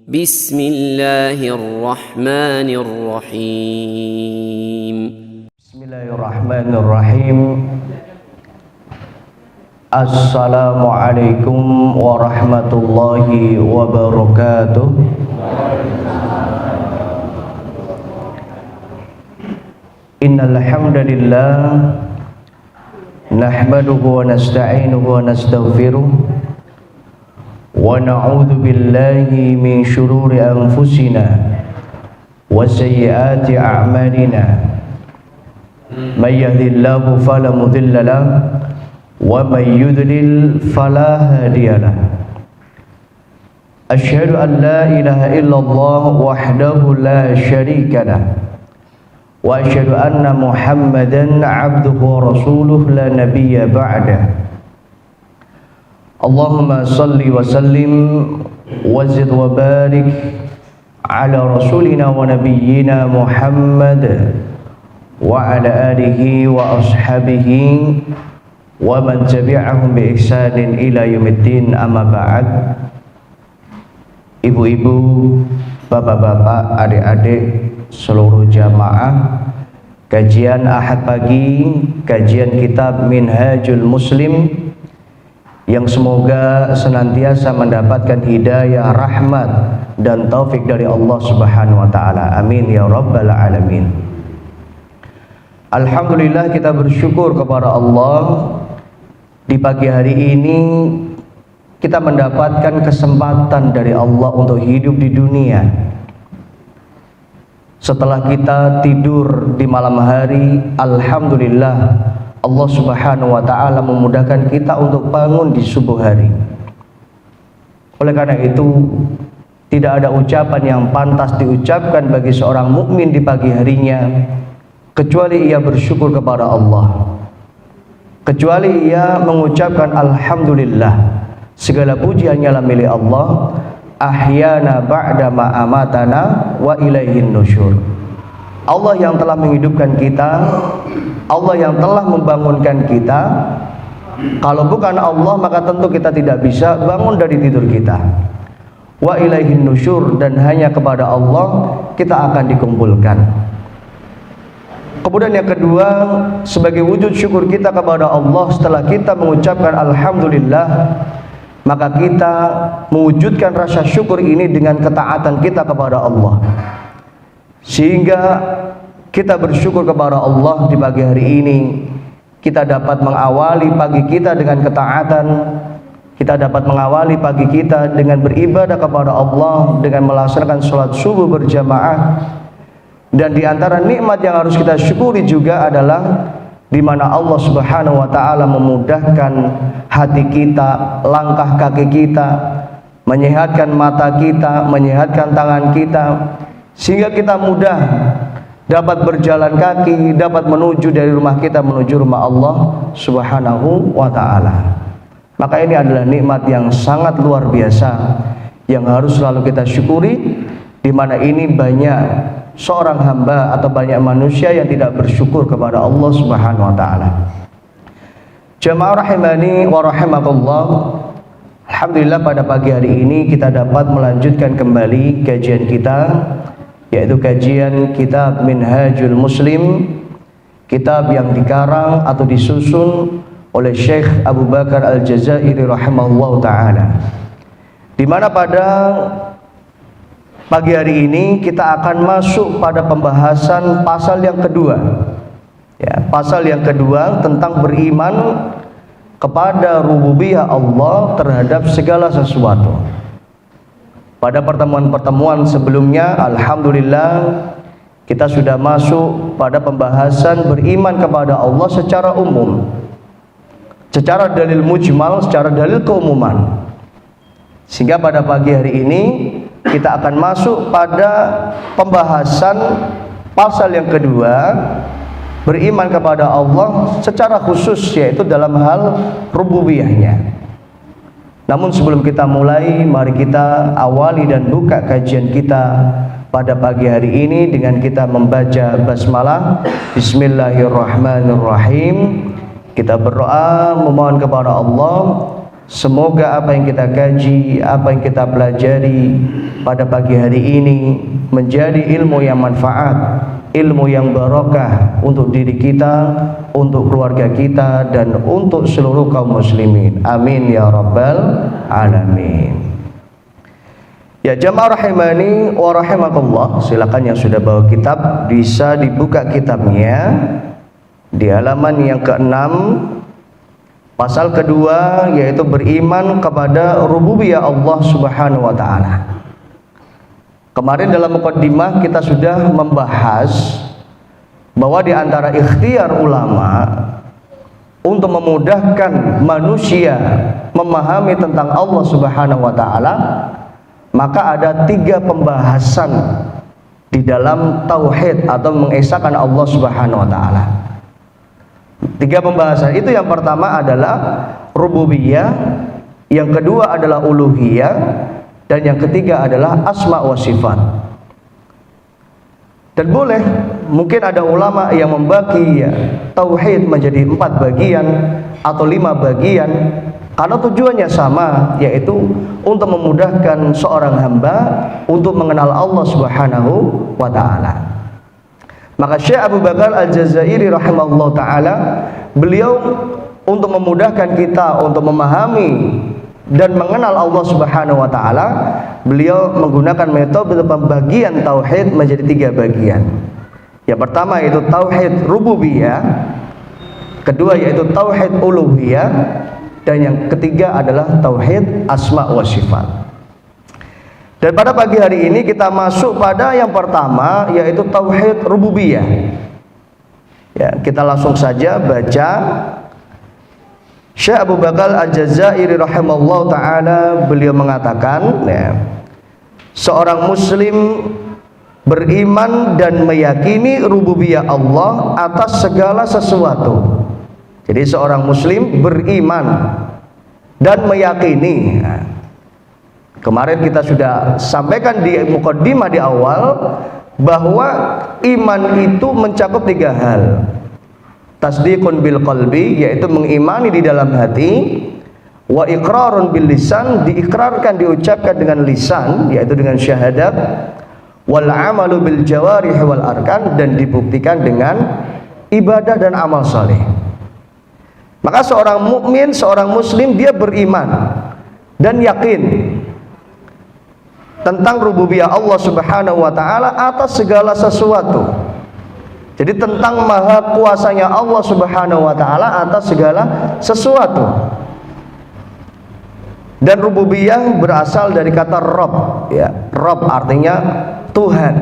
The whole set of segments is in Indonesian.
Bismillahirrahmanirrahim. Bismillahirrahmanirrahim. Assalamualaikum warahmatullahi wabarakatuh. Innal hamdalillah nahmaduhu wa nasta'inuhu wa nastaghfiruh wa na'udzu billahi min shururi anfusina wa sayyiati a'malina. May yahdihillahu fala mudilla lahu wa may yudlil fala hadiya lahu. Asyhadu an la ilaha illallah wahdahu la syarika lahu wa asyhadu anna Muhammadan 'abduhu wa rasuluhu la nabiyya ba'dahu. Allahumma salli wa sallim wa zid wa barik ala rasulina wa nabiyyina Muhammad wa ala alihi wa ashabihi wa man tabi'ahum bi ihsanin ila yaumiddin, amma ba'd. Ibu-ibu, bapak-bapak, adik-adik, seluruh jamaah kajian Ahad pagi, kajian kitab Minhajul Muslim, yang semoga senantiasa mendapatkan hidayah, rahmat dan taufik dari Allah Subhanahu wa taala. Amin ya rabbal alamin. Alhamdulillah, kita bersyukur kepada Allah, di pagi hari ini kita mendapatkan kesempatan dari Allah untuk hidup di dunia. Setelah kita tidur di malam hari, alhamdulillah Allah Subhanahu wa taala memudahkan kita untuk bangun di subuh hari. Oleh karena itu, tidak ada ucapan yang pantas diucapkan bagi seorang mukmin di pagi harinya kecuali ia bersyukur kepada Allah, kecuali ia mengucapkan alhamdulillah, segala puji hanyalah milik Allah. Ahyana ba'da ma amatana wa ilaihin nusyur. Allah yang telah menghidupkan kita, Allah yang telah membangunkan kita. Kalau bukan Allah, maka tentu kita tidak bisa bangun dari tidur kita. Wa ilaihin nusyur, dan hanya kepada Allah kita akan dikumpulkan. Kemudian yang kedua, sebagai wujud syukur kita kepada Allah setelah kita mengucapkan alhamdulillah, maka kita mewujudkan rasa syukur ini dengan ketaatan kita kepada Allah, sehingga kita bersyukur kepada Allah di pagi hari ini. Kita dapat mengawali pagi kita dengan ketaatan, kita dapat mengawali pagi kita dengan beribadah kepada Allah, dengan melaksanakan sholat subuh berjamaah. Dan di antara nikmat yang harus kita syukuri juga adalah di mana Allah Subhanahu wa taala memudahkan hati kita, langkah kaki kita, menyehatkan mata kita, menyehatkan tangan kita, sehingga kita mudah dapat berjalan kaki, dapat menuju dari rumah kita menuju rumah Allah Subhanahu wa taala. Maka ini adalah nikmat yang sangat luar biasa yang harus selalu kita syukuri, di mana ini banyak seorang hamba atau banyak manusia yang tidak bersyukur kepada Allah Subhanahu wa taala. Jamaah rahimani wa rahimakumullah. Alhamdulillah, pada pagi hari ini kita dapat melanjutkan kembali kajian kita, yaitu kajian kitab Minhajul Muslim, kitab yang dikarang atau disusun oleh Syekh Abu Bakar Al-Jazairi rahimahullah ta'ala, di mana pada pagi hari ini kita akan masuk pada pembahasan pasal yang kedua, ya, pasal yang kedua tentang beriman kepada rububiyah Allah terhadap segala sesuatu. Pada pertemuan-pertemuan sebelumnya, alhamdulillah, kita sudah masuk pada pembahasan beriman kepada Allah secara umum, secara dalil mujmal, secara dalil keumuman. Sehingga pada pagi hari ini kita akan masuk pada pembahasan pasal yang kedua, beriman kepada Allah secara khusus, yaitu dalam hal rububiyahnya. Namun sebelum kita mulai, mari kita awali dan buka kajian kita pada pagi hari ini dengan kita membaca basmalah. Bismillahirrahmanirrahim. Kita berdoa memohon kepada Allah Semoga apa yang kita kaji, apa yang kita pelajari pada pagi hari ini menjadi ilmu yang manfaat, ilmu yang barokah untuk diri kita, untuk keluarga kita, dan untuk seluruh kaum muslimin. Amin ya rabbal alamin. Ya jamaah rahimani wa rahimakumullah, silakan yang sudah bawa kitab bisa dibuka kitabnya di halaman yang ke-6, pasal kedua, yaitu beriman kepada rububiyah Allah Subhanahu wa taala. Kemarin dalam mukaddimah kita sudah membahas bahwa di antara ikhtiar ulama untuk memudahkan manusia memahami tentang Allah Subhanahu wa taala, maka ada 3 pembahasan di dalam tauhid atau mengesahkan Allah Subhanahu wa taala. 3 pembahasan itu, yang pertama adalah rububiyah, yang kedua adalah uluhiyah, dan yang ketiga adalah asma wa sifat. Dan boleh mungkin ada ulama yang membagi tauhid menjadi 4 bagian atau 5 bagian, karena tujuannya sama, yaitu untuk memudahkan seorang hamba untuk mengenal Allah Subhanahu wa taala. Maka Syekh Abu Bakar Al-Jazairi rahimahullah ta'ala, beliau untuk memudahkan kita untuk memahami dan mengenal Allah Subhanahu wa ta'ala, beliau menggunakan metode pembagian tauhid menjadi 3 bagian. Yang pertama yaitu tauhid rububiyah, kedua yaitu tauhid uluhiyah, dan yang ketiga adalah tauhid asma wa sifat. Dan pada pagi hari ini kita masuk pada yang pertama, yaitu tauhid rububiyah. Ya, kita langsung saja baca. Syekh Abu Bakar Al-Jazairi rahimahullah ta'ala, beliau mengatakan, seorang muslim beriman dan meyakini rububiyah Allah atas segala sesuatu. Jadi seorang muslim beriman dan meyakini. Kemarin kita sudah sampaikan di mukaddimah di awal bahwa iman itu mencakup 3 hal. Tasdiqun bil qalbi, yaitu mengimani di dalam hati, wa iqrarun bil lisan, diikrarkan, diucapkan dengan lisan, yaitu dengan syahadat, wal amalu bil jawarih wal arkan, dan dibuktikan dengan ibadah dan amal saleh. Maka seorang mukmin, seorang muslim, dia beriman dan yakin tentang rububiyah Allah Subhanahu wa taala atas segala sesuatu. Jadi tentang maha kuasanya Allah Subhanahu wa taala atas segala sesuatu. Dan rububiyah berasal dari kata Rabb, ya. Rabb artinya Tuhan.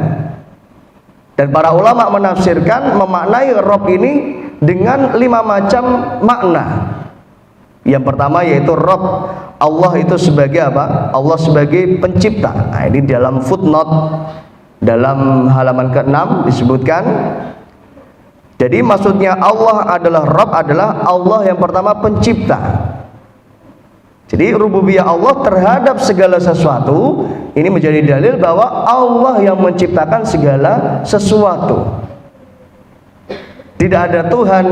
Dan para ulama menafsirkan, memaknai Rabb ini dengan 5 macam makna. Yang pertama yaitu Rabb, Allah itu sebagai apa? Allah sebagai pencipta. Nah, ini dalam footnote dalam halaman ke-6 disebutkan. Jadi maksudnya Allah adalah Rabb, adalah Allah yang pertama pencipta. Jadi rububiyah Allah terhadap segala sesuatu ini menjadi dalil bahwa Allah yang menciptakan segala sesuatu. Tidak ada Tuhan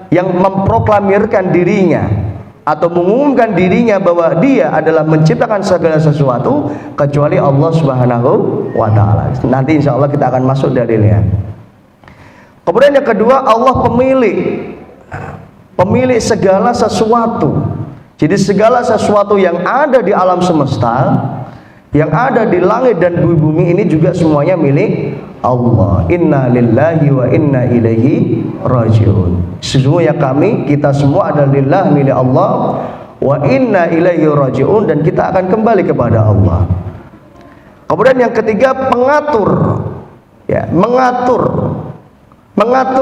yang memproklamirkan dirinya atau mengumumkan dirinya bahwa dia adalah menciptakan segala sesuatu kecuali Allah Subhanahu wa taala. Nanti insya Allah kita akan masuk dalilnya. Kemudian yang kedua, Allah pemilik segala sesuatu. Jadi segala sesuatu yang ada di alam semesta, yang ada di langit dan bumi ini juga semuanya milik Allah. Inna lillahi wa inna ilaihi rajiun. Sesungguhnya kita semua adalah lillah, milik Allah, wa inna ilaihi rajiun, dan kita akan kembali kepada Allah. Kemudian yang ketiga, pengatur, ya, mengatur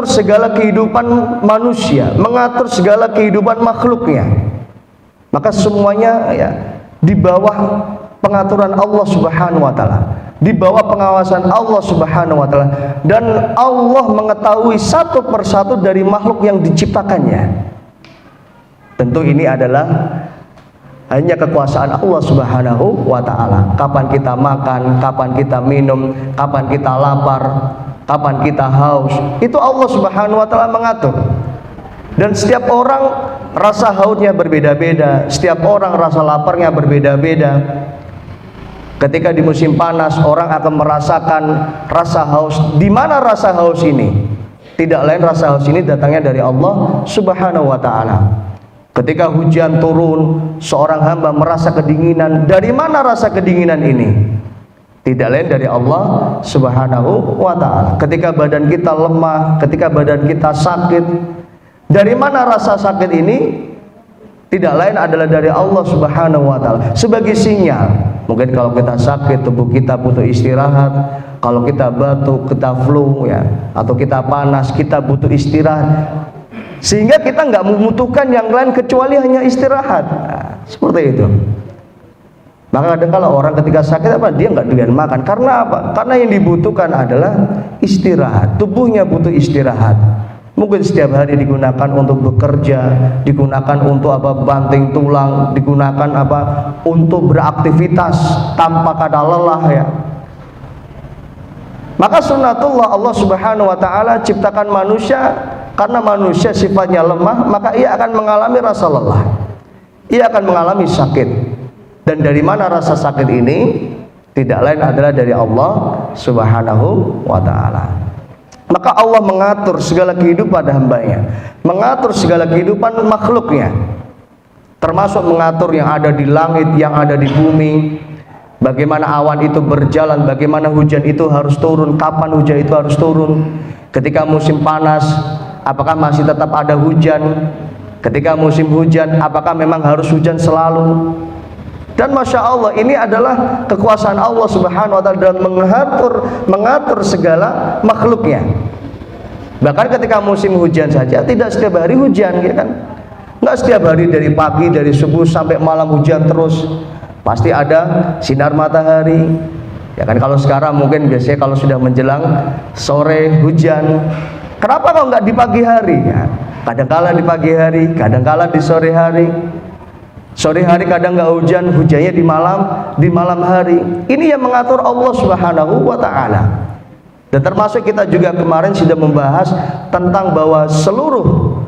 segala kehidupan manusia, mengatur segala kehidupan makhluknya. Maka semuanya ya di bawah pengaturan Allah Subhanahu wa taala, di bawah pengawasan Allah Subhanahu wa taala, dan Allah mengetahui satu persatu dari makhluk yang diciptakannya. Tentu ini adalah hanya kekuasaan Allah Subhanahu wa taala. Kapan kita makan, kapan kita minum, kapan kita lapar, kapan kita haus, itu Allah Subhanahu wa taala mengatur. Dan setiap orang rasa hausnya berbeda-beda, setiap orang rasa laparnya berbeda-beda. Ketika di musim panas orang akan merasakan rasa haus. Di mana rasa haus ini? Tidak lain rasa haus ini datangnya dari Allah Subhanahu wa taala. Ketika hujan turun, seorang hamba merasa kedinginan. Dari mana rasa kedinginan ini? Tidak lain dari Allah Subhanahu wa ta'ala. Ketika badan kita lemah, ketika badan kita sakit, dari mana rasa sakit ini? Tidak lain adalah dari Allah Subhanahu wa ta'ala. Sebagai sinyal, mungkin kalau kita sakit, tubuh kita butuh istirahat. Kalau kita batuk, kita flu ya, atau kita panas, kita butuh istirahat. Sehingga kita nggak membutuhkan yang lain kecuali hanya istirahat. Nah, seperti itu. Maka kadang kalau orang ketika sakit dia nggak doyan makan. Karena apa? Karena yang dibutuhkan adalah istirahat. Tubuhnya butuh istirahat. Mungkin setiap hari digunakan untuk bekerja, digunakan untuk banting tulang, digunakan untuk beraktivitas tanpa kata lelah ya. Maka sunnatullah Allah Subhanahu wa taala ciptakan manusia, karena manusia sifatnya lemah, maka ia akan mengalami rasa lelah. Ia akan mengalami sakit. Dan dari mana rasa sakit ini? Tidak lain adalah dari Allah Subhanahu wa ta'ala. Maka Allah mengatur segala kehidupan hambanya, mengatur segala kehidupan makhluknya, termasuk mengatur yang ada di langit, yang ada di bumi. Bagaimana awan itu berjalan, bagaimana hujan itu harus turun, kapan hujan itu harus turun. Ketika musim panas, apakah masih tetap ada hujan? Ketika musim hujan, apakah memang harus hujan selalu? Dan Masya Allah, ini adalah kekuasaan Allah Subhanahu wa ta'ala dalam mengatur segala makhluknya. Bahkan ketika musim hujan saja, tidak setiap hari hujan ya kan? Nggak setiap hari, dari pagi, dari subuh sampai malam hujan terus. Pasti ada sinar matahari ya kan. Kalau sekarang mungkin biasanya kalau sudah menjelang sore hujan. Kenapa kok nggak di pagi hari ya? Kadang-kala di pagi hari, kadang-kala di sore hari. Sore hari kadang nggak hujan, hujannya di malam hari. Ini yang mengatur Allah Subhanahu wa ta'ala. Dan termasuk kita juga kemarin sudah membahas tentang bahwa seluruh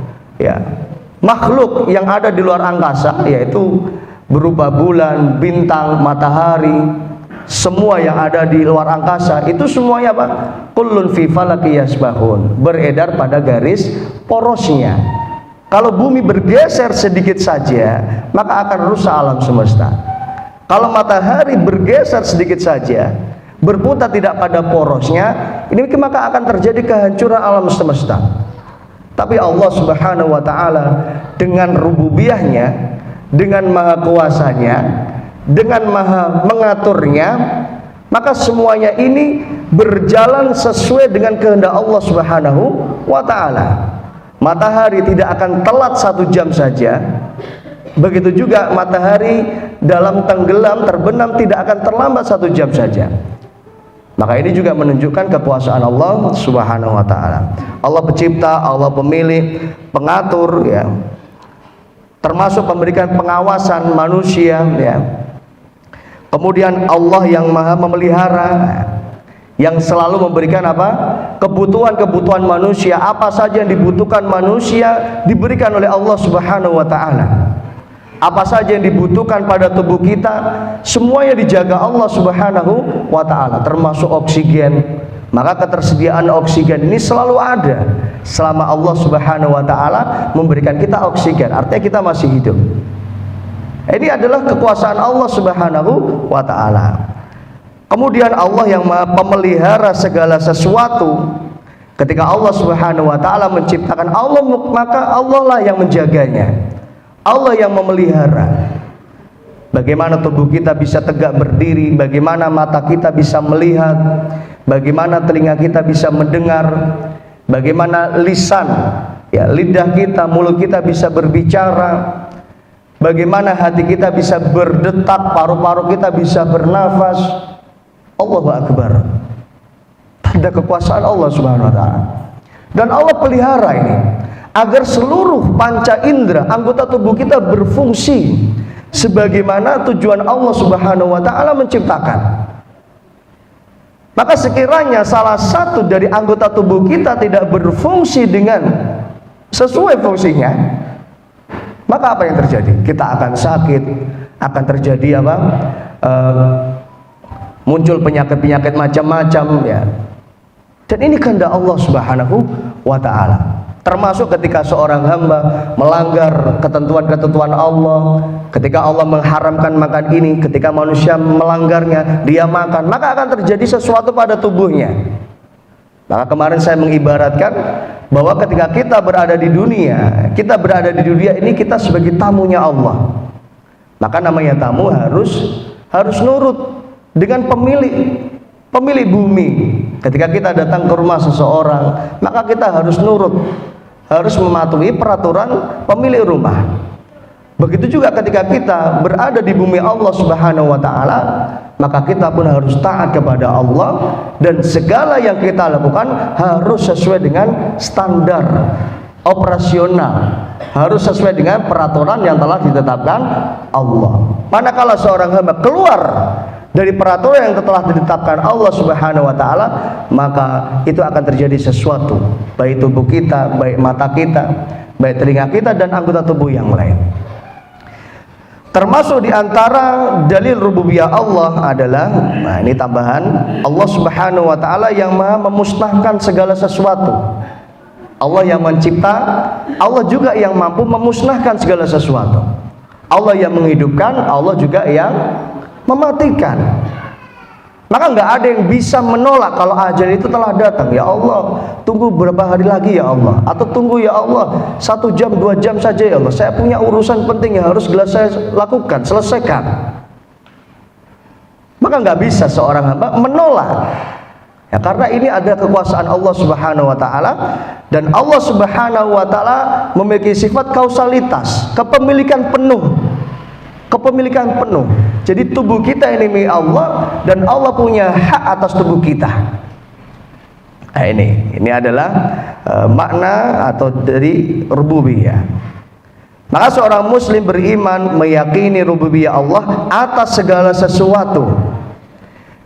ya makhluk yang ada di luar angkasa, yaitu berupa bulan, bintang, matahari, semua yang ada di luar angkasa itu semuanya apa? Kullun fi falaki yasbahun, beredar pada garis porosnya. Kalau bumi bergeser sedikit saja, maka akan rusak alam semesta. Kalau matahari bergeser sedikit saja, berputar tidak pada porosnya, ini maka akan terjadi kehancuran alam semesta. Tapi Allah Subhanahu wa ta'ala dengan rububiyahnya, dengan maha kuasanya, dengan maha mengaturnya, maka semuanya ini berjalan sesuai dengan kehendak Allah Subhanahu wa ta'ala. Matahari tidak akan telat 1 jam saja. Begitu juga matahari dalam tenggelam, terbenam tidak akan terlambat 1 jam saja. Maka ini juga menunjukkan kekuasaan Allah Subhanahu wa ta'ala. Allah pencipta, Allah pemilik, pengatur ya. Termasuk memberikan pengawasan manusia ya. Kemudian Allah yang maha memelihara, yang selalu memberikan kebutuhan-kebutuhan manusia. Apa saja yang dibutuhkan manusia diberikan oleh Allah Subhanahu wa ta'ala. Apa saja yang dibutuhkan pada tubuh kita, semuanya dijaga Allah Subhanahu wa ta'ala, termasuk oksigen. Maka ketersediaan oksigen ini selalu ada selama Allah Subhanahu wa ta'ala memberikan kita oksigen, artinya kita masih hidup. Ini adalah kekuasaan Allah Subhanahu wa ta'ala. Kemudian Allah yang maha pemelihara segala sesuatu. Ketika Allah Subhanahu wa ta'ala menciptakan Allah, maka Allah lah yang menjaganya, Allah yang memelihara. Bagaimana tubuh kita bisa tegak berdiri, bagaimana mata kita bisa melihat, bagaimana telinga kita bisa mendengar, bagaimana lisan ya, lidah kita, mulut kita bisa berbicara, bagaimana hati kita bisa berdetak, paru-paru kita bisa bernafas. Allahu Akbar. Tanda kekuasaan Allah Subhanahu wa ta'ala. Dan Allah pelihara ini agar seluruh panca indera, anggota tubuh kita berfungsi sebagaimana tujuan Allah Subhanahu wa ta'ala menciptakan. Maka sekiranya salah satu dari anggota tubuh kita tidak berfungsi dengan sesuai fungsinya, maka apa yang terjadi? Kita akan sakit, akan terjadi apa? Muncul penyakit-penyakit macam-macam ya. Dan ini kehendak Allah Subhanahu wa taala. Termasuk ketika seorang hamba melanggar ketentuan-ketentuan Allah, ketika Allah mengharamkan makan ini, ketika manusia melanggarnya, dia makan, maka akan terjadi sesuatu pada tubuhnya. Maka kemarin saya mengibaratkan bahwa ketika kita berada di dunia, ini kita sebagai tamunya Allah. Maka namanya tamu harus nurut dengan pemilik bumi. Ketika kita datang ke rumah seseorang, maka kita harus nurut, harus mematuhi peraturan pemilik rumah. Begitu juga ketika kita berada di bumi Allah Subhanahu wa taala, maka kita pun harus taat kepada Allah, dan segala yang kita lakukan harus sesuai dengan standar operasional, harus sesuai dengan peraturan yang telah ditetapkan Allah. Manakala seorang hamba keluar dari peraturan yang telah ditetapkan Allah Subhanahu wa taala, maka itu akan terjadi sesuatu, baik tubuh kita, baik mata kita, baik telinga kita, dan anggota tubuh yang lain. Termasuk di antara dalil rububiyah Allah adalah, nah ini tambahan, Allah Subhanahu wa taala yang Maha memusnahkan segala sesuatu. Allah yang mencipta, Allah juga yang mampu memusnahkan segala sesuatu. Allah yang menghidupkan, Allah juga yang mematikan. Maka nggak ada yang bisa menolak kalau ajal itu telah datang. Ya Allah, tunggu berapa hari lagi ya Allah, atau tunggu ya Allah 1 jam 2 jam saja ya Allah, saya punya urusan penting yang harus saya lakukan, selesaikan. Maka nggak bisa seorang hamba menolak ya, karena ini ada kekuasaan Allah Subhanahu wa taala, dan Allah Subhanahu wa taala memiliki sifat kausalitas, kepemilikan penuh. Jadi tubuh kita ini milik Allah, dan Allah punya hak atas tubuh kita. Nah, ini adalah makna atau dari rububiyah. Maka seorang muslim beriman meyakini rububiyah Allah atas segala sesuatu.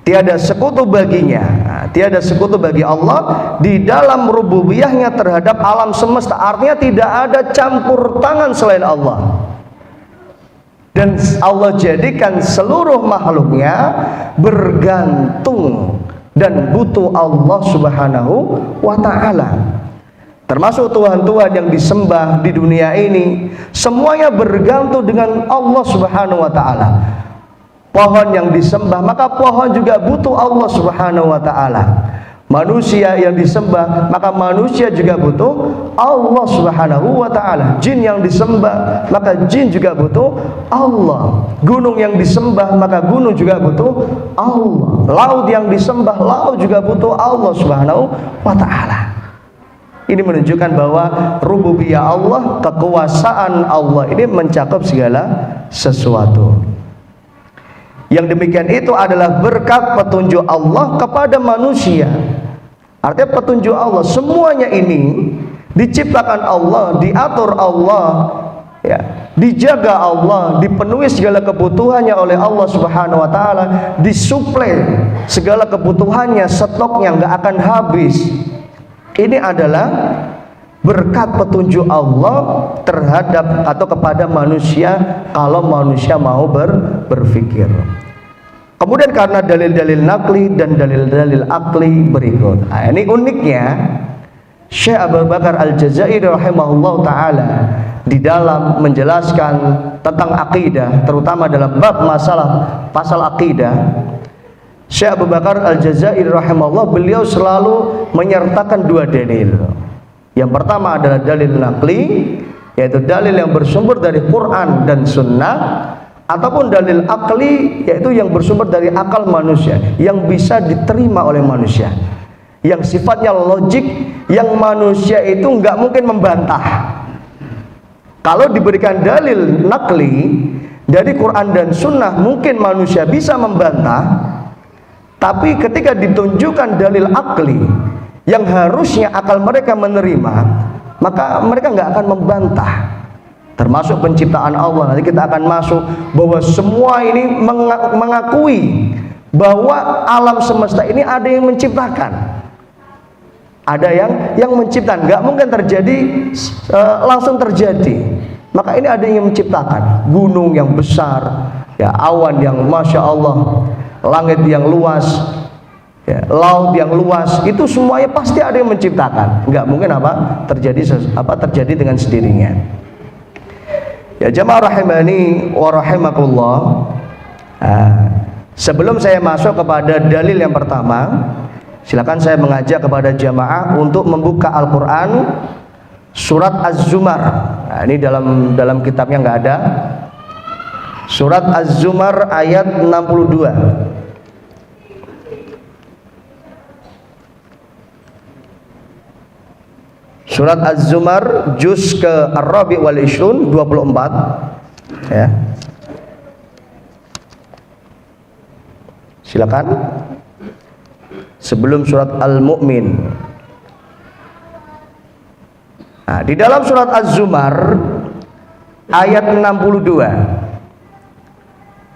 Tiada sekutu baginya. Tiada sekutu bagi Allah di dalam rububiyahnya terhadap alam semesta. Artinya tidak ada campur tangan selain Allah. Dan Allah jadikan seluruh makhluknya bergantung dan butuh Allah Subhanahu wa ta'ala. Termasuk Tuhan-Tuhan yang disembah di dunia ini, semuanya bergantung dengan Allah Subhanahu wa ta'ala. Pohon yang disembah, maka pohon juga butuh Allah Subhanahu wa ta'ala. Manusia yang disembah, maka manusia juga butuh Allah Subhanahu wa ta'ala. Jin yang disembah, maka jin juga butuh Allah. Gunung yang disembah, maka gunung juga butuh Allah. Laut yang disembah, laut juga butuh Allah Subhanahu wa ta'ala. Ini menunjukkan bahwa rububiyah Allah, kekuasaan Allah ini mencakup segala sesuatu. Yang demikian itu adalah berkat petunjuk Allah kepada manusia. Artinya petunjuk Allah, semuanya ini diciptakan Allah, diatur Allah, ya, dijaga Allah, dipenuhi segala kebutuhannya oleh Allah Subhanahu wa taala, disuplai segala kebutuhannya, stoknya nggak akan habis. Ini adalah berkat petunjuk Allah terhadap atau kepada manusia, kalau manusia mau berpikir. Kemudian karena dalil-dalil nakli dan dalil-dalil akli berikut. Nah, ini uniknya Syekh Abu Bakar Al-Jazairi rahimahullah ta'ala di dalam menjelaskan tentang akidah, terutama dalam bab masalah pasal akidah, Syekh Abu Bakar Al-Jazairi rahimahullah, beliau selalu menyertakan 2 dalil. Yang pertama adalah dalil nakli, yaitu dalil yang bersumber dari Quran dan Sunnah, ataupun dalil akli, yaitu yang bersumber dari akal manusia, yang bisa diterima oleh manusia, yang sifatnya logik, yang manusia itu nggak mungkin membantah. Kalau diberikan dalil nakli dari Quran dan Sunnah, mungkin manusia bisa membantah, tapi ketika ditunjukkan dalil akli yang harusnya akal mereka menerima, maka mereka nggak akan membantah. Termasuk penciptaan Allah, nanti kita akan masuk bahwa semua ini mengakui bahwa alam semesta ini ada yang menciptakan. Ada yang menciptakan, nggak mungkin terjadi langsung terjadi. Maka ini ada yang menciptakan gunung yang besar, ya, awan yang masya Allah, langit yang luas, ya, laut yang luas, itu semuanya pasti ada yang menciptakan. Nggak mungkin terjadi dengan sendirinya. Ya jamaah rahimani wa rahimakumullah. Sebelum saya masuk kepada dalil yang pertama, silakan saya mengajak kepada jamaah untuk membuka Al-Quran surat Az-Zumar. Nah, ini dalam kitabnya nggak ada. Surat Az-Zumar ayat 62. Surat Az-Zumar juz ke Ar-Rabi' wal Ishrun 24. Ya. Silakan. Sebelum surat Al-Mu'min. Nah, di dalam surat Az-Zumar ayat 62.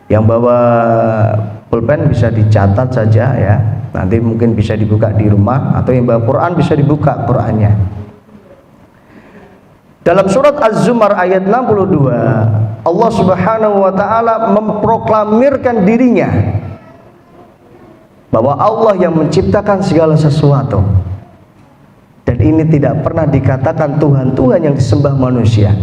Yang bawa pulpen bisa dicatat saja ya. Nanti mungkin bisa dibuka di rumah, atau yang bawa Quran bisa dibuka Qurannya. Dalam surat Az-Zumar ayat 62, Allah Subhanahu wa taala memproklamirkan dirinya bahwa Allah yang menciptakan segala sesuatu. Dan ini tidak pernah dikatakan Tuhan-Tuhan yang disembah manusia.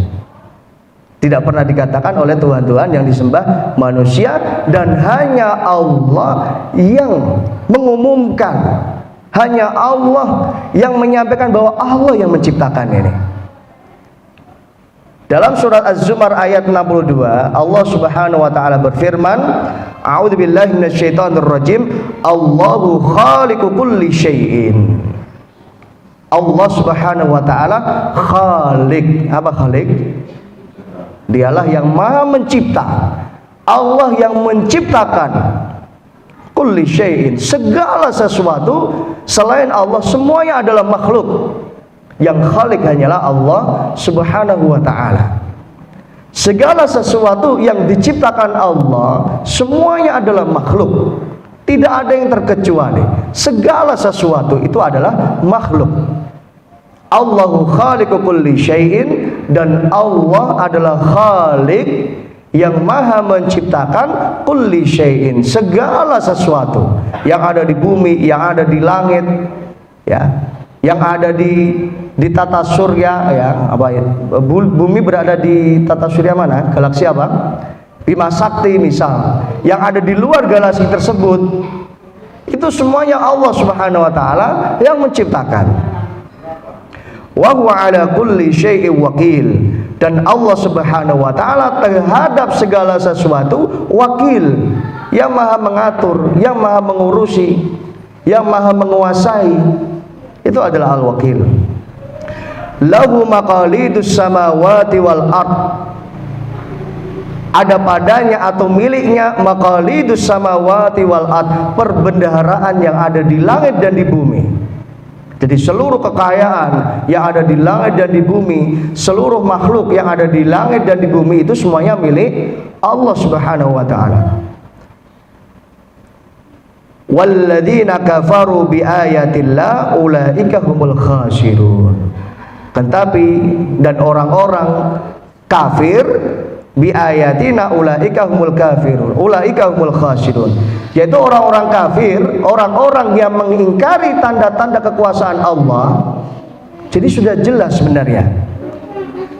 Tidak pernah dikatakan oleh Tuhan-Tuhan yang disembah manusia, dan hanya Allah yang mengumumkan, hanya Allah yang menyampaikan bahwa Allah yang menciptakan ini. Dalam surat Az-Zumar ayat 62, Allah Subhanahu wa taala berfirman, A'udzubillahi minasyaitonirrajim, Allahu khaliqu kulli syai'in. Allah Subhanahu wa taala khaliq. Apa khaliq? Dialah yang maha mencipta. Allah yang menciptakan kulli syai'in, segala sesuatu. Selain Allah semuanya adalah makhluk. Yang khalik hanyalah Allah Subhanahu wa ta'ala. Segala sesuatu yang diciptakan Allah semuanya adalah makhluk. Tidak ada yang terkecuali. Segala sesuatu itu adalah makhluk. Allahu khaliqu kulli syai'in, dan Allah adalah khalik yang maha menciptakan kulli syai'in, segala sesuatu yang ada di bumi, yang ada di langit, ya, yang ada di tata surya, ya, apa ya, bumi berada di tata surya mana? Galaksi apa? Bima Sakti misal. Yang ada di luar galaksi tersebut, itu semuanya Allah Subhanahu wa taala yang menciptakan. Wa huwa ala kulli syai'in wakil, dan Allah Subhanahu wa taala terhadap segala sesuatu wakil, yang maha mengatur, yang maha mengurusi, yang maha menguasai. Itu adalah al-wakil. Lahu maqalidus samawati wal ard, ada padanya atau miliknya maqalidus samawati wal ard, perbendaharaan yang ada di langit dan di bumi. Jadi seluruh kekayaan yang ada di langit dan di bumi, seluruh makhluk yang ada di langit dan di bumi, itu semuanya milik Allah Subhanahu wa taala. Walladzina kafaru biayatillah ulaika humul khasirun. Tetapi dan orang-orang kafir biayatina ulaika humul kafirun, ulaika humul khasirun, yaitu orang-orang kafir, orang-orang yang mengingkari tanda-tanda kekuasaan Allah. Jadi sudah jelas sebenarnya,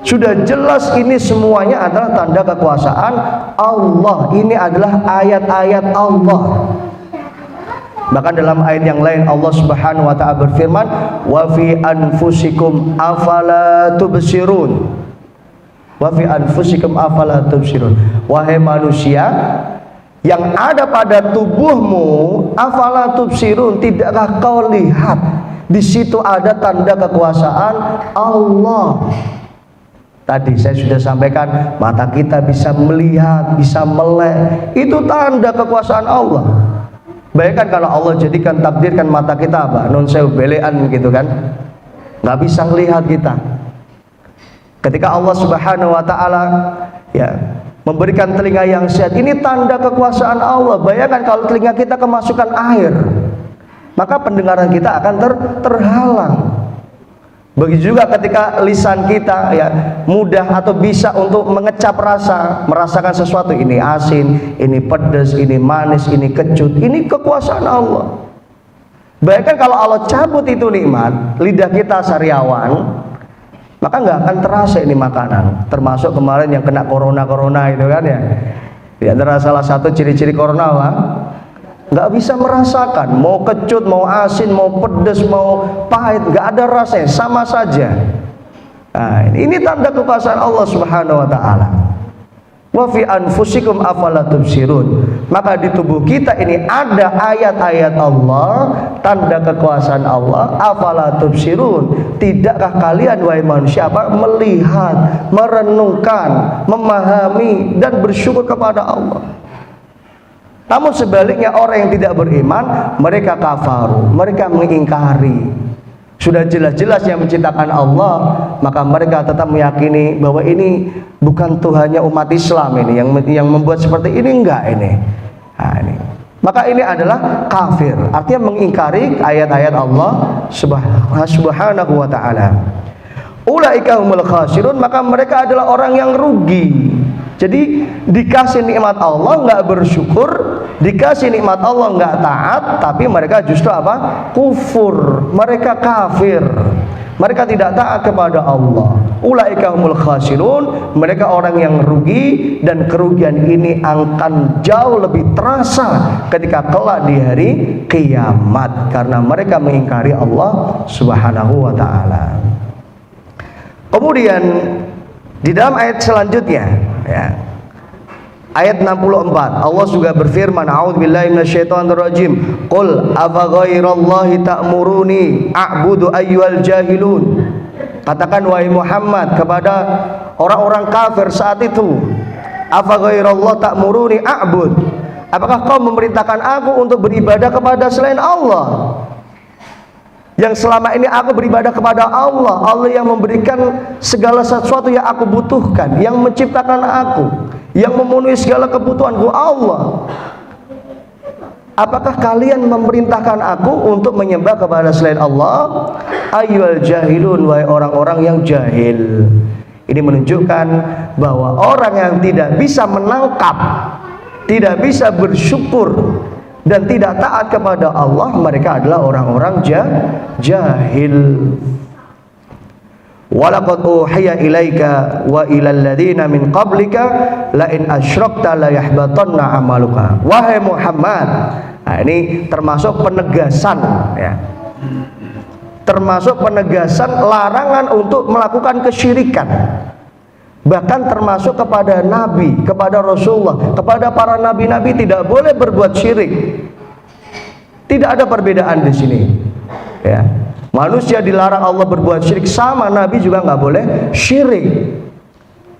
sudah jelas ini semuanya adalah tanda kekuasaan Allah. Ini adalah ayat-ayat Allah. Bahkan dalam ayat yang lain Allah Subhanahu wa taala berfirman, wa fi anfusikum afala tubsirun. Wa fi anfusikum afala tubsirun. Wahai manusia, yang ada pada tubuhmu, afala tubsirun, tidakkah kau lihat di situ ada tanda kekuasaan Allah? Tadi saya sudah sampaikan, mata kita bisa melihat, bisa melek, itu tanda kekuasaan Allah. Bayangkan kalau Allah jadikan, takdirkan mata kita apa? Non sewu belean gitu kan, nggak bisa melihat kita. Ketika Allah Subhanahu wa taala ya memberikan telinga yang sehat, ini tanda kekuasaan Allah. Bayangkan kalau telinga kita kemasukan air, maka pendengaran kita akan terhalang. Begitu juga ketika lisan kita ya mudah atau bisa untuk mengecap rasa, merasakan sesuatu, ini asin, ini pedas, ini manis, ini kecut, ini kekuasaan Allah. Bayangkan kalau Allah cabut itu nikmat, lidah kita sariawan, maka nggak akan terasa ini makanan. Termasuk kemarin yang kena corona itu kan ya. Di antara salah satu ciri-ciri corona apa? Nggak bisa merasakan, mau kecut, mau asin, mau pedas, mau pahit, nggak ada rasanya, sama saja. Nah, ini tanda kekuasaan Allah Subhanahu wa taala. Wa fi anfusikum afala tubsirun. Maka di tubuh kita ini ada ayat-ayat Allah, tanda kekuasaan Allah. Afala tubsirun. Tidakkah kalian wahai manusia melihat, merenungkan, memahami dan bersyukur kepada Allah? Namun sebaliknya orang yang tidak beriman, mereka kafaru, mereka mengingkari. Sudah jelas-jelas yang menciptakan Allah, maka mereka tetap meyakini bahwa ini bukan Tuhannya umat Islam ini yang membuat seperti ini, enggak ini. Nah, ini. Maka ini adalah kafir, artinya mengingkari ayat-ayat Allah Subhanahu wa taala. Ulaika humul khasirun, maka mereka adalah orang yang rugi. Jadi dikasih nikmat Allah nggak bersyukur, dikasih nikmat Allah nggak taat, tapi mereka justru apa? Kufur, mereka kafir, mereka tidak taat kepada Allah. Ulaika humul khasirun, mereka orang yang rugi, dan kerugian ini akan jauh lebih terasa ketika kelak di hari kiamat, karena mereka mengingkari Allah Subhanahu wa taala. Kemudian di dalam ayat selanjutnya ya, ayat 64, Allah juga berfirman, a'udzubillahi minasyaitonirrajim, qul afaghairallahi ta'muruni a'budu ayyuhal jahilun. Katakan wahai Muhammad kepada orang-orang kafir saat itu, afaghairallah ta'muruni a'bud, apakah kau memerintahkan aku untuk beribadah kepada selain Allah? Yang selama ini aku beribadah kepada Allah, Allah yang memberikan segala sesuatu yang aku butuhkan, yang menciptakan aku, yang memenuhi segala kebutuhanku, Allah. Apakah kalian memerintahkan aku untuk menyembah kepada selain Allah? Ayyuhal jahilun, wahai orang-orang yang jahil. Ini menunjukkan bahwa orang yang tidak bisa menangkap, tidak bisa bersyukur dan tidak taat kepada Allah, mereka adalah orang-orang jahil. Walaqad uhiya ilaika wa ilal ladzina min qablika la in asyrakta la yahbatanna amaluka. Wahai Muhammad, nah ini termasuk penegasan ya. Termasuk penegasan larangan untuk melakukan kesyirikan. Bahkan termasuk kepada Nabi, kepada Rasulullah, kepada para nabi-nabi tidak boleh berbuat syirik. Tidak ada perbedaan di sini. Ya, manusia dilarang Allah berbuat syirik, sama Nabi juga nggak boleh syirik.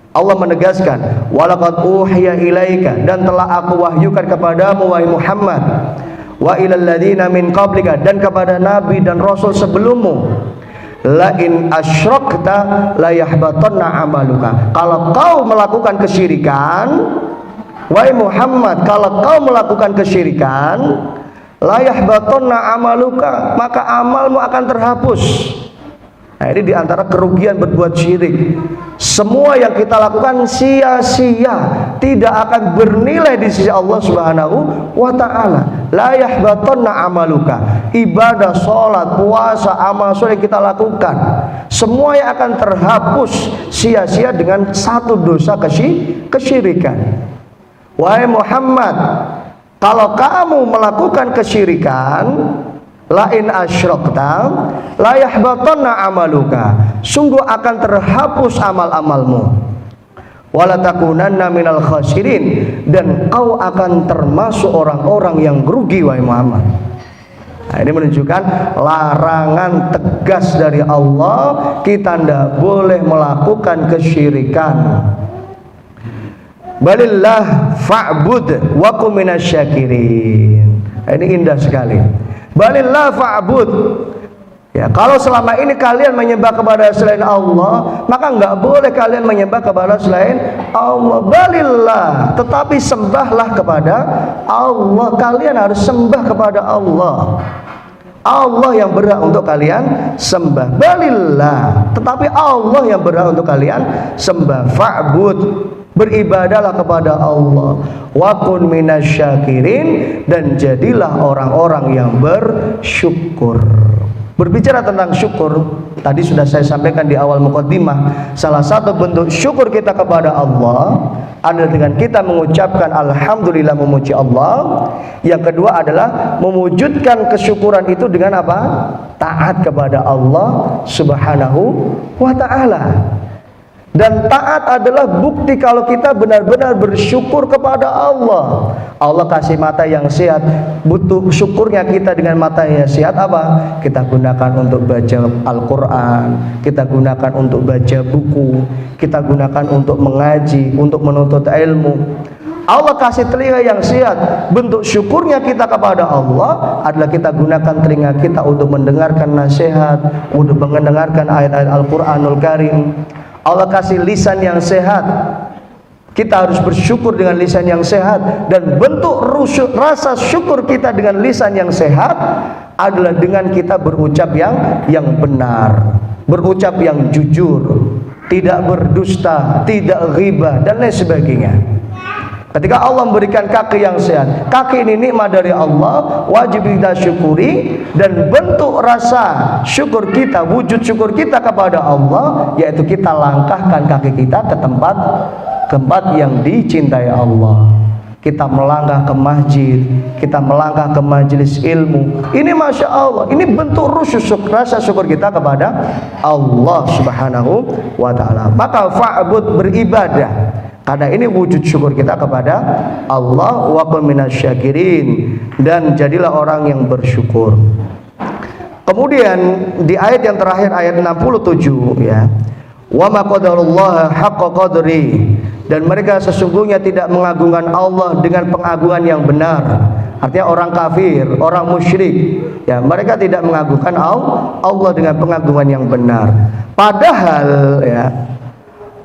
Allah menegaskan, walaqad uhiya ilaika, dan telah aku wahyukan kepadamu wahai Muhammad, wa ilal ladzina min qablika, dan kepada Nabi dan Rasul sebelummu, la in asyrakta la yahbatanna amaluka. Kalau kau melakukan kesyirikan, wahai Muhammad, kalau kau melakukan kesyirikan, la yahbatanna amaluka, maka amalmu akan terhapus. Nah, ini diantara kerugian berbuat syirik. Semua yang kita lakukan sia-sia, tidak akan bernilai di sisi Allah Subhanahu wa ta'ala. La yahbatanna amaluka, ibadah, sholat, puasa, amal soleh kita lakukan, semua yang akan terhapus sia-sia dengan satu dosa kesyirikan. Wahai Muhammad, kalau kamu melakukan kesyirikan, la in asyrakta la yahbatanna amaluka, sungguh akan terhapus amal-amalmu, wala takunanna minal khasirin, dan kau akan termasuk orang-orang yang rugi wahai Muhammad. Nah, ini menunjukkan larangan tegas dari Allah, kita tidak boleh melakukan kesyirikan. Balillah fa'bud wa kum minasyakirin. Nah, ini indah sekali. Balillah fa'bud. Ya, kalau selama ini kalian menyembah kepada selain Allah, maka nggak boleh kalian menyembah kepada selain Allah. Balillah, tetapi sembahlah kepada Allah. Kalian harus sembah kepada Allah. Allah yang berhak untuk kalian sembah. Balillah, tetapi Allah yang berhak untuk kalian sembah. Fa'bud, beribadahlah kepada Allah. Wa kun minasyakirin, dan jadilah orang-orang yang bersyukur. Berbicara tentang syukur, tadi sudah saya sampaikan di awal muqaddimah, salah satu bentuk syukur kita kepada Allah adalah dengan kita mengucapkan alhamdulillah, memuji Allah. Yang kedua adalah mewujudkan kesyukuran itu dengan apa? Taat kepada Allah Subhanahu wa ta'ala. Dan taat adalah bukti kalau kita benar-benar bersyukur kepada Allah. Allah kasih mata yang sehat, butuh syukurnya kita dengan mata yang sehat apa? Kita gunakan untuk baca Al-Quran, kita gunakan untuk baca buku, kita gunakan untuk mengaji, untuk menuntut ilmu. Allah kasih telinga yang sehat, bentuk syukurnya kita kepada Allah adalah kita gunakan telinga kita untuk mendengarkan nasihat, untuk mendengarkan ayat-ayat Al-Quranul Karim. Allah kasih lisan yang sehat, kita harus bersyukur dengan lisan yang sehat. Dan bentuk rasa syukur kita dengan lisan yang sehat adalah dengan kita berucap yang benar, berucap yang jujur, tidak berdusta, tidak ghibah, dan lain sebagainya. Ketika Allah memberikan kaki yang sehat, kaki ini nikmat dari Allah, wajib kita syukuri. Dan bentuk rasa syukur kita, wujud syukur kita kepada Allah, yaitu kita langkahkan kaki kita ke tempat yang dicintai Allah. Kita melangkah ke masjid, kita melangkah ke majelis ilmu. Ini Masya Allah, ini bentuk rasa syukur kita kepada Allah Subhanahu wa ta'ala. Maka fa'bud, beribadah, karena ini wujud syukur kita kepada Allah. Wa kun minasyakirin, dan jadilah orang yang bersyukur. Kemudian di ayat yang terakhir, ayat 67 ya, wa ma qadarullaha haqqa qadri, dan mereka sesungguhnya tidak mengagungkan Allah dengan pengagungan yang benar. Artinya orang kafir, orang musyrik ya, mereka tidak mengagungkan Allah dengan pengagungan yang benar. Padahal ya,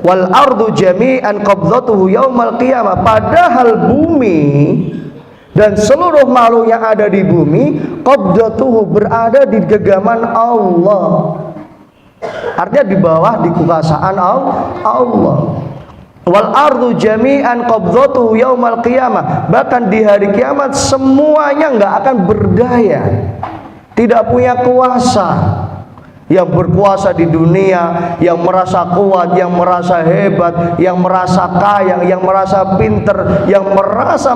wal ardu jami'an qabdatuhu yaumal qiyamah, padahal bumi dan seluruh makhluk yang ada di bumi, qabdatuhu, berada di genggaman Allah. Artinya di bawah, di kekuasaan Allah. Wal ardu jami'an qabdatuhu yaumal qiyamah, bahkan di hari kiamat semuanya enggak akan berdaya, tidak punya kuasa. Yang berkuasa di dunia, yang merasa kuat, yang merasa hebat, yang merasa kaya, yang merasa pinter, yang merasa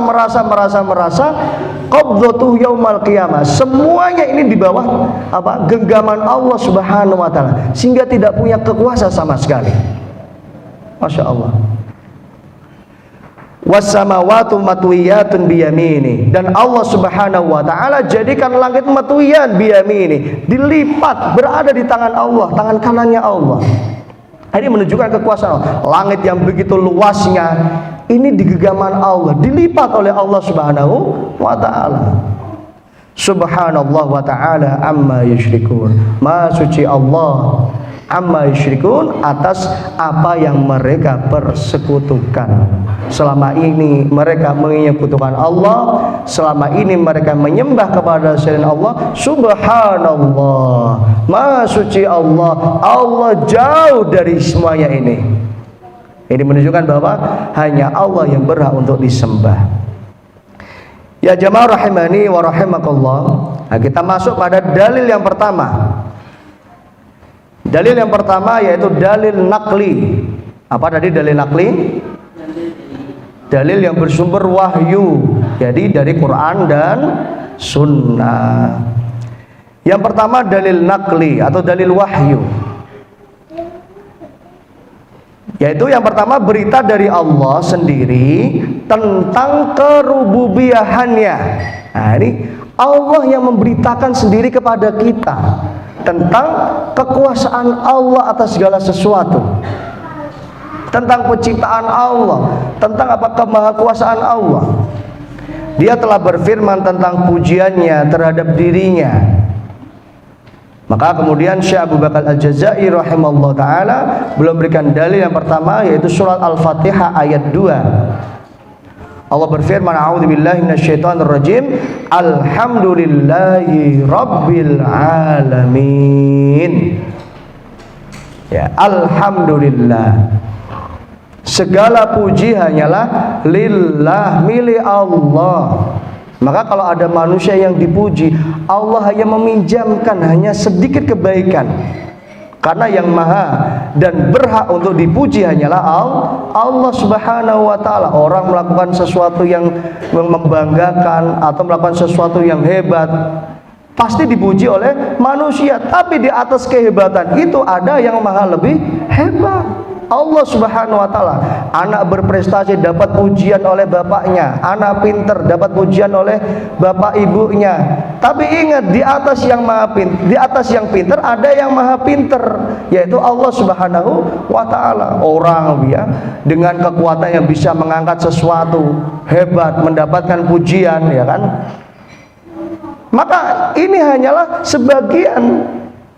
qabdatuhu yaumal qiyamah, semuanya ini di bawah apa? Genggaman Allah Subhanahu wa ta'ala, sehingga tidak punya kekuasaan sama sekali. Masya Allah. Wassamawatu matwiyatun biyamini, dan Allah Subhanahu wa ta'ala jadikan langit matwiyan biyamini, dilipat, berada di tangan Allah, tangan kanannya Allah. Ini menunjukkan kekuasaan Allah. Langit yang begitu luasnya ini di genggaman Allah, dilipat oleh Allah Subhanahu wa ta'ala. Subhanallah wa ta'ala amma yusyrikun, maha suci Allah amma yusyrikun, atas apa yang mereka persekutukan. Selama ini mereka menyekutukan Allah, selama ini mereka menyembah kepada selain Allah. Subhanallah, maha suci Allah, Allah jauh dari semuanya ini. Ini menunjukkan bahwa hanya Allah yang berhak untuk disembah. Ya jamaah rahimani wa rahimakallah. Nah, kita masuk pada dalil yang pertama. Dalil yang pertama yaitu dalil naqli. Apa tadi dalil naqli? Dalil yang bersumber wahyu, jadi dari Quran dan Sunnah. Yang pertama dalil naqli atau dalil wahyu, yaitu yang pertama berita dari Allah sendiri tentang kerububiyahannya. Nah, ini Allah yang memberitakan sendiri kepada kita tentang kekuasaan Allah atas segala sesuatu, tentang penciptaan Allah, tentang apa kemahakuasaan Allah. Dia telah berfirman tentang pujiannya terhadap dirinya. Maka kemudian Syekh Abu Bakar Al-Jazairi rahimahullah ta'ala belum berikan dalil yang pertama, yaitu surat Al-Fatihah ayat 2. Allah berfirman, a'udzubillahi minasyaitonirrajim, alhamdulillahi rabbil alamin. Ya, alhamdulillah, segala puji hanyalah lillah, milik Allah. Maka kalau ada manusia yang dipuji, Allah hanya meminjamkan hanya sedikit kebaikan. Karena yang maha dan berhak untuk dipuji hanyalah Allah Subhanahu wa ta'ala. Orang melakukan sesuatu yang membanggakan atau melakukan sesuatu yang hebat, pasti dipuji oleh manusia. Tapi di atas kehebatan itu ada yang maha lebih hebat, Allah Subhanahu wa ta'ala. Anak berprestasi dapat pujian oleh bapaknya, anak pinter dapat pujian oleh bapak ibunya. Tapi ingat, di atas yang pinter ada yang maha pinter, yaitu Allah Subhanahu wa ta'ala. Orang ya dengan kekuatannya bisa mengangkat sesuatu hebat, mendapatkan pujian, ya kan? Maka ini hanyalah sebagian,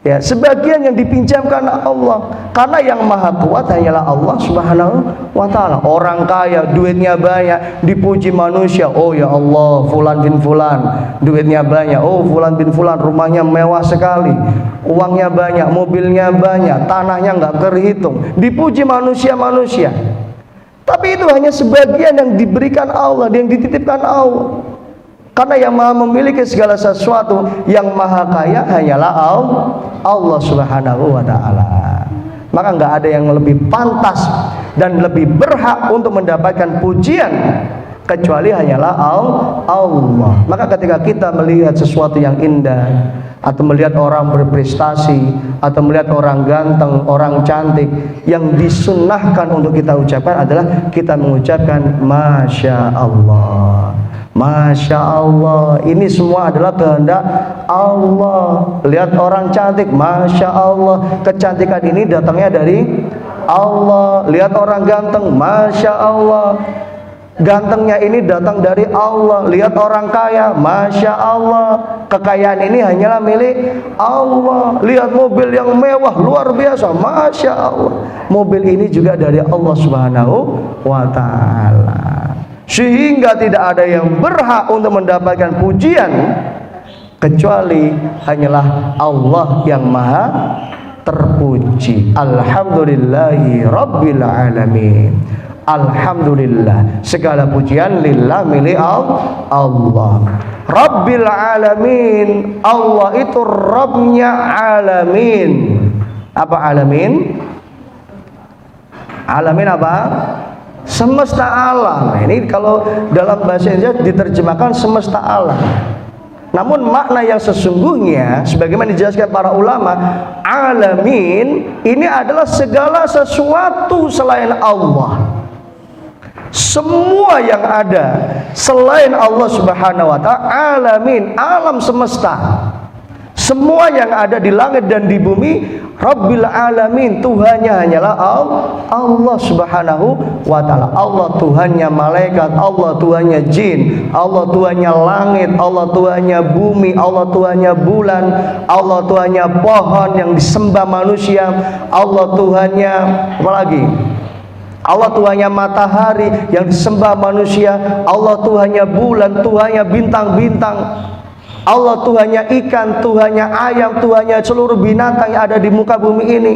ya, sebagian yang dipinjamkan Allah. Karena yang maha kuat hanyalah Allah Subhanahu wa ta'ala. Orang kaya, duitnya banyak, dipuji manusia. Oh ya Allah, fulan bin fulan duitnya banyak. Oh fulan bin fulan rumahnya mewah sekali, uangnya banyak, mobilnya banyak, tanahnya nggak terhitung. Dipuji manusia-manusia. Tapi itu hanya sebagian yang diberikan Allah, yang dititipkan Allah. Karena yang maha memiliki segala sesuatu, yang maha kaya hanyalah Allah Subhanahu wa ta'ala. Maka nggak ada yang lebih pantas dan lebih berhak untuk mendapatkan pujian kecuali hanyalah Allah. Maka ketika kita melihat sesuatu yang indah, atau melihat orang berprestasi, atau melihat orang ganteng, orang cantik, yang disunnahkan untuk kita ucapkan adalah kita mengucapkan Masya Allah, Masya Allah. Ini semua adalah kehendak Allah. Lihat orang cantik, Masya Allah, kecantikan ini datangnya dari Allah. Lihat orang ganteng, Masya Allah, gantengnya ini datang dari Allah. Lihat orang kaya, Masya Allah, kekayaan ini hanyalah milik Allah. Lihat mobil yang mewah, luar biasa, Masya Allah, mobil ini juga dari Allah Subhanahu wa ta'ala. Sehingga tidak ada yang berhak untuk mendapatkan pujian kecuali hanyalah Allah yang maha terpuji. Alhamdulillahi rabbil alamin. Alhamdulillah, segala pujian lillah, milik Allah. Rabbil alamin, Allah itu Rabbnya alamin. Apa alamin? Alamin apa? Semesta alam. Nah, ini kalau dalam bahasa Indonesia diterjemahkan semesta alam. Namun makna yang sesungguhnya sebagaimana dijelaskan para ulama, alamin ini adalah segala sesuatu selain Allah. Semua yang ada selain Allah Subhanahu wa ta'ala alamin, alam semesta. Semua yang ada di langit dan di bumi, Rabbil alamin, Tuhannya hanyalah Allah Subhanahu wa ta'ala. Allah Tuhannya malaikat, Allah Tuhannya jin, Allah Tuhannya langit, Allah Tuhannya bumi, Allah Tuhannya bulan, Allah Tuhannya pohon yang disembah manusia, Allah Tuhannya apa lagi? Allah Tuhannya matahari yang disembah manusia, Allah Tuhannya bulan, Tuhannya bintang-bintang, Allah Tuhannya ikan, Tuhannya ayam, Tuhannya seluruh binatang yang ada di muka bumi ini.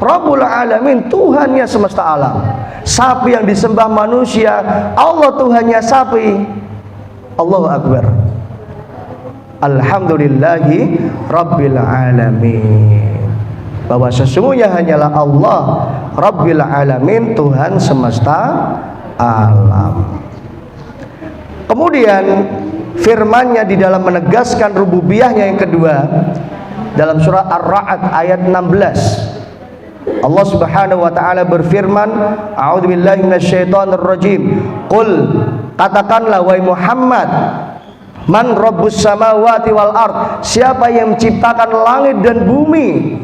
Rabbul alamin, Tuhannya semesta alam. Sapi yang disembah manusia, Allah Tuhannya sapi. Allahu Akbar. Alhamdulillahi rabbil alamin. Bahwa sesungguhnya hanyalah Allah Rabbil alamin, Tuhan semesta alam. Kemudian firman-Nya di dalam menegaskan rububiyahnya yang kedua dalam surah Ar-Ra'd ayat 16. Allah Subhanahu wa taala berfirman, a'udzubillahi minasyaitonirrajim. Qul, katakanlah wahai Muhammad, man rabbus samawati wal ard, siapa yang menciptakan langit dan bumi?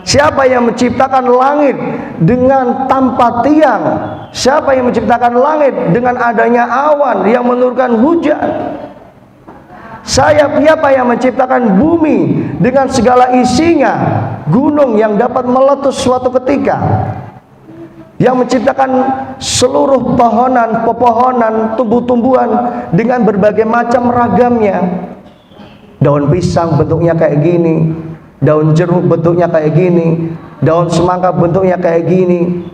Siapa yang menciptakan langit dengan tanpa tiang? Siapa yang menciptakan langit dengan adanya awan yang menurunkan hujan? Siapa yang menciptakan bumi dengan segala isinya, gunung yang dapat meletus suatu ketika? yang menciptakan seluruh pohonan, pepohonan, tumbuh-tumbuhan dengan berbagai macam ragamnya. Daun pisang bentuknya kayak gini, daun jeruk bentuknya kayak gini, daun semangka bentuknya kayak gini,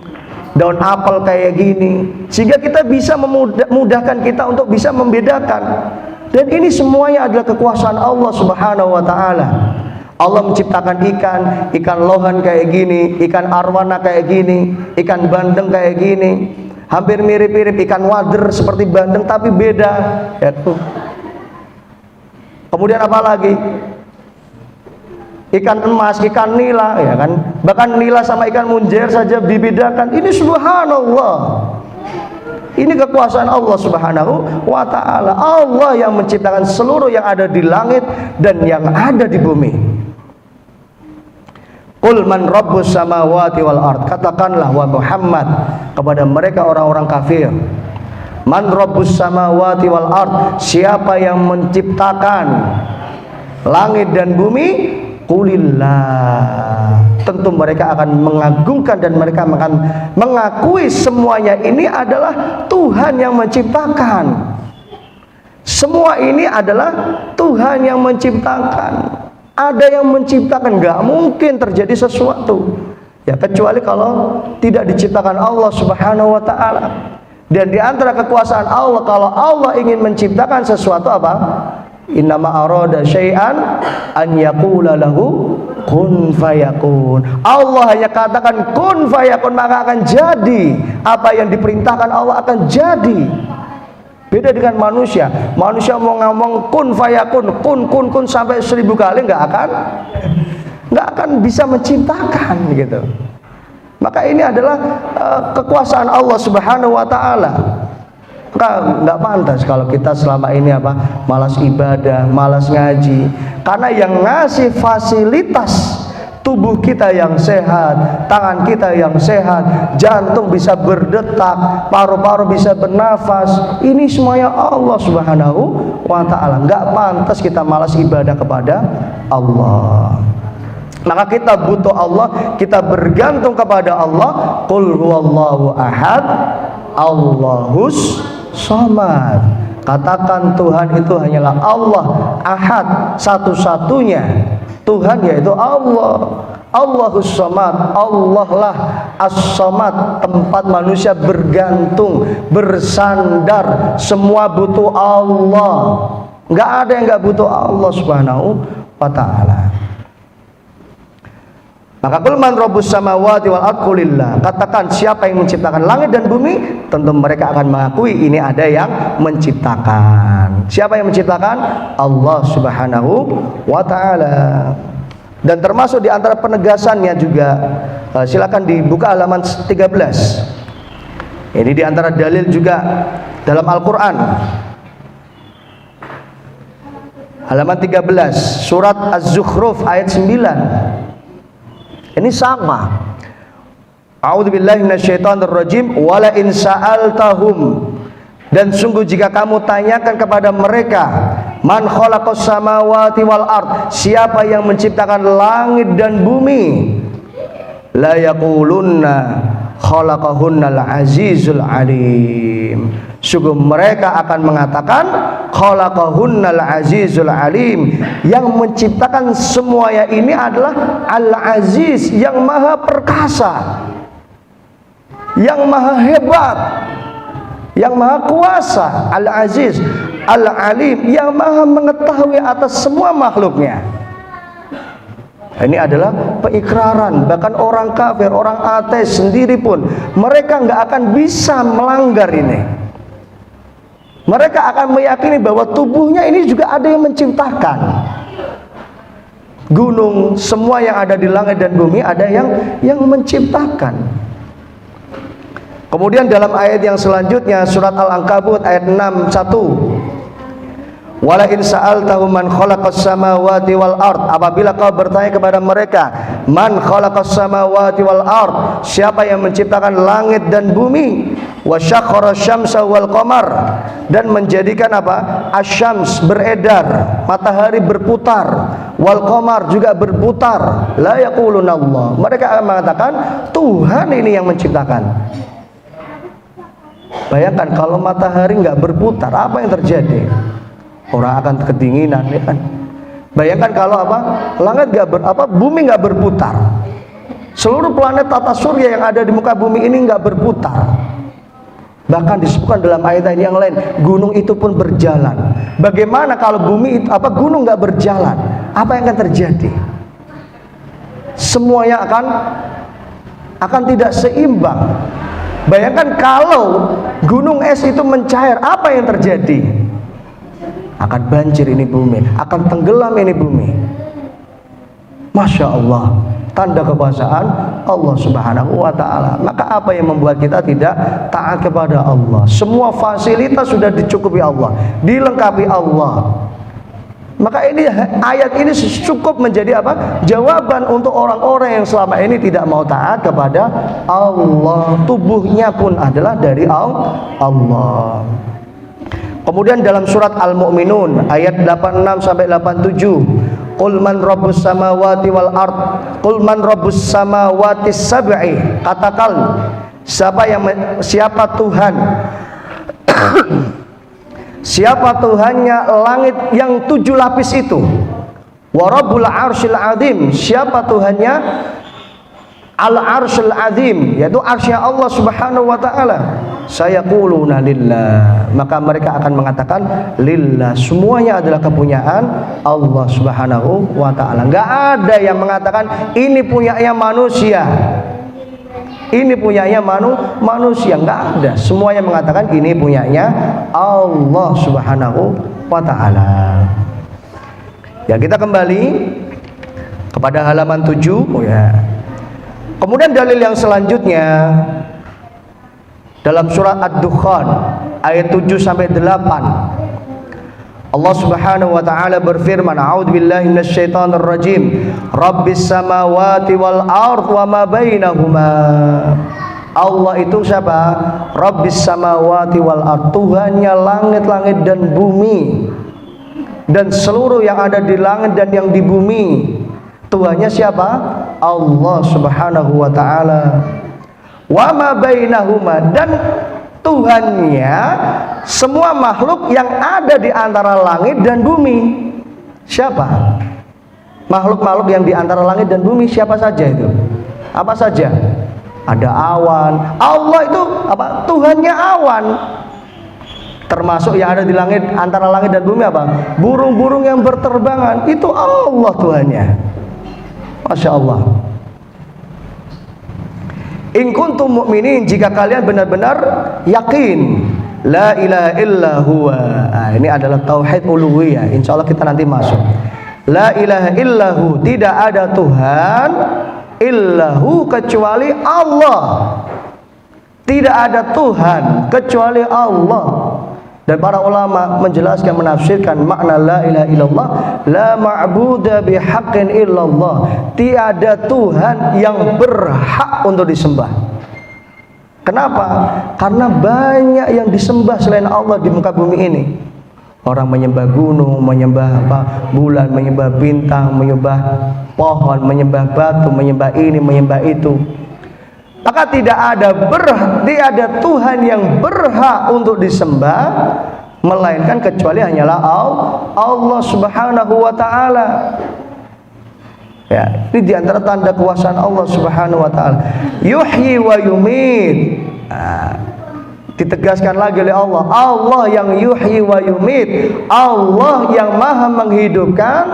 daun apel kayak gini, sehingga kita bisa memudahkan kita untuk bisa membedakan. Dan ini semuanya adalah kekuasaan Allah Subhanahu wa taala. Allah menciptakan ikan lohan kayak gini, ikan arwana kayak gini, ikan bandeng kayak gini, hampir mirip-mirip ikan wader seperti bandeng tapi beda, ya tuh. Kemudian apa lagi? Ikan emas, ikan nila, ya kan? Bahkan nila sama ikan munjer saja dibedakan. Ini subhanallah. Ini kekuasaan Allah Subhanahu wa taala. Allah yang menciptakan seluruh yang ada di langit dan yang ada di bumi. Qul man rabbus samawati wal ard, katakanlah wa Muhammad kepada mereka orang-orang kafir, man rabbus samawati wal ard, siapa yang menciptakan langit dan bumi? Qulillah, tentu mereka akan mengagungkan dan mereka akan mengakui semuanya ini adalah Tuhan yang menciptakan. Semua ini adalah Tuhan yang menciptakan. Ada yang menciptakan, nggak mungkin terjadi sesuatu ya kecuali kalau tidak diciptakan Allah Subhanahu wa taala. Dan di antara kekuasaan Allah, kalau Allah ingin menciptakan sesuatu apa? Innama arada syai'an an yaqula lahu kun fayakun. Allah hanya katakan kun fayakun, maka akan jadi. Apa yang diperintahkan Allah akan jadi. Beda dengan manusia. Manusia mau ngomong kun fayakun, kun sampai 1000 kali nggak akan bisa menciptakan gitu. Maka ini adalah kekuasaan Allah Subhanahu wa taala. Nggak pantas kalau kita selama ini malas ibadah, malas ngaji. Karena yang ngasih fasilitas tubuh kita yang sehat, tangan kita yang sehat, jantung bisa berdetak, paru-paru bisa bernafas, ini semuanya Allah Subhanahu wa ta'ala. Nggak pantas kita malas ibadah kepada Allah. Maka kita butuh Allah, kita bergantung kepada Allah. Qul huwallahu ahad, Allahus samad. Katakan Tuhan itu hanyalah Allah ahad, satu-satunya Tuhan, yaitu Allah. Allahus samad, Allah lah as-samad, tempat manusia bergantung, bersandar, semua butuh Allah. Nggak ada yang nggak butuh Allah Subhanahu wa ta'ala. Maka qul man rabbus samawati wal ard, qulillah, katakan siapa yang menciptakan langit dan bumi, tentu mereka akan mengakui ini ada yang menciptakan. Siapa yang menciptakan? Allah Subhanahu wa ta'ala. Dan termasuk di antara penegasannya juga, silakan dibuka halaman 13. Ini di antara dalil juga dalam Al-Qur'an. Halaman 13 surat Az-Zukhruf ayat 9. Ini sama. A'udzubillahi minasyaitonirrajim. Wala in sa'altahum, dan sungguh jika kamu tanyakan kepada mereka, man khalaqas samawati wal ard, siapa yang menciptakan langit dan bumi, la yaqulunna khalaqahunnal azizul alim, sungguh mereka akan mengatakan khalaqahunnal azizul alim, yang menciptakan semuanya ini adalah al-aziz, yang maha perkasa, yang maha hebat, yang maha kuasa, al-aziz, al-alim, yang maha mengetahui atas semua makhluknya. Ini adalah pengikraran. Bahkan orang kafir, orang ateis sendiri pun mereka nggak akan bisa melanggar ini. Mereka akan meyakini bahwa tubuhnya ini juga ada yang menciptakan. Gunung, semua yang ada di langit dan bumi ada yang menciptakan. Kemudian dalam ayat yang selanjutnya, surat Al-Ankabut ayat 61, wala in sa'altahum man khalaqas samawati wal ard, apabila kau bertanya kepada mereka, man khalaqas samawati wal ard, siapa yang menciptakan langit dan bumi, wa syakhara syamsa wal qamar, dan menjadikan asyams beredar, matahari berputar, wal qamar juga berputar. La yaquluna Allah. Mereka akan mengatakan Tuhan ini yang menciptakan. Bayangkan kalau matahari nggak berputar, apa yang terjadi? Orang akan kedinginan, ya kan? Bayangkan kalau langit bumi nggak berputar. Seluruh planet tata surya yang ada di muka bumi ini nggak berputar. Bahkan disebutkan dalam ayat yang lain, gunung itu pun berjalan. Bagaimana kalau gunung nggak berjalan? Apa yang akan terjadi? Semuanya akan tidak seimbang. Bayangkan kalau gunung es itu mencair, apa yang terjadi? Akan banjir ini bumi, akan tenggelam ini bumi. Masya Allah, tanda kekuasaan Allah Subhanahu wa ta'ala. Maka apa yang membuat kita tidak taat kepada Allah? Semua fasilitas sudah dicukupi Allah, dilengkapi Allah. Maka ini ayat ini cukup menjadi jawaban untuk orang-orang yang selama ini tidak mau taat kepada Allah. Tubuhnya pun adalah dari Allah. Kemudian dalam surat Al-Mu'minun ayat 86 sampai 87, Qul man rabbus samawati wal ard, Qul man rabbus samawati sab'i. Katakan siapa Tuhan siapa Tuhannya langit yang 7 lapis itu? Wa rabbul arsyil azim. Siapa Tuhannya al-arsyil azim, yaitu arsy-Nya Allah Subhanahu wa taala. Sayaquluna lillah. Maka mereka akan mengatakan lillah. Semuanya adalah kepunyaan Allah Subhanahu wa taala. Enggak ada yang mengatakan ini punyanya manusia, ini punyanya manusia. Enggak ada. Semuanya mengatakan ini punyanya Allah Subhanahu wa ta'ala. Ya, kita kembali kepada halaman 7 ya. Kemudian dalil yang selanjutnya dalam surat Ad-Dukhan ayat 7 sampai 8. Allah Subhanahu wa taala berfirman, a'udzubillahi minasyaitonir rajim. Rabbis samawati wal ard wa ma bainahuma. Allah itu siapa? Rabbis samawati wal ard, Tuhannya langit-langit dan bumi dan seluruh yang ada di langit dan yang di bumi. Tuhannya siapa? Allah Subhanahu wa taala. Wa ma bainahuma, dan Tuhannya semua makhluk yang ada di antara langit dan bumi. Siapa? Makhluk-makhluk yang di antara langit dan bumi siapa saja itu? Apa saja? Ada awan. Allah itu Tuhannya awan. Termasuk yang ada di langit, antara langit dan bumi burung-burung yang berterbangan, itu Allah Tuhannya. Masya Allah. In kuntum mu'minin, jika kalian benar-benar yakin la ilaha illa huwa. Ini adalah tauhid uluhiyah. Insyaallah kita nanti masuk. La ilaha illahu, tidak ada Tuhan illahu kecuali Allah. Tidak ada Tuhan kecuali Allah. Dan para ulama menjelaskan, menafsirkan makna la ilaha illallah, la ma'budu bihaqqin illallah. Tiada Tuhan yang berhak untuk disembah. Kenapa? Karena banyak yang disembah selain Allah di muka bumi ini. Orang menyembah gunung, menyembah bulan, menyembah bintang, menyembah pohon, menyembah batu, menyembah ini, menyembah itu. Maka tidak ada Tuhan yang berhak untuk disembah melainkan kecuali hanyalah Allah Subhanahu wa taala. Ya, ini diantara tanda kekuasaan Allah Subhanahu wa taala. Yuhyi wa yumit. Ditegaskan lagi oleh Allah, Allah yang yuhyi wa yumit, Allah yang maha menghidupkan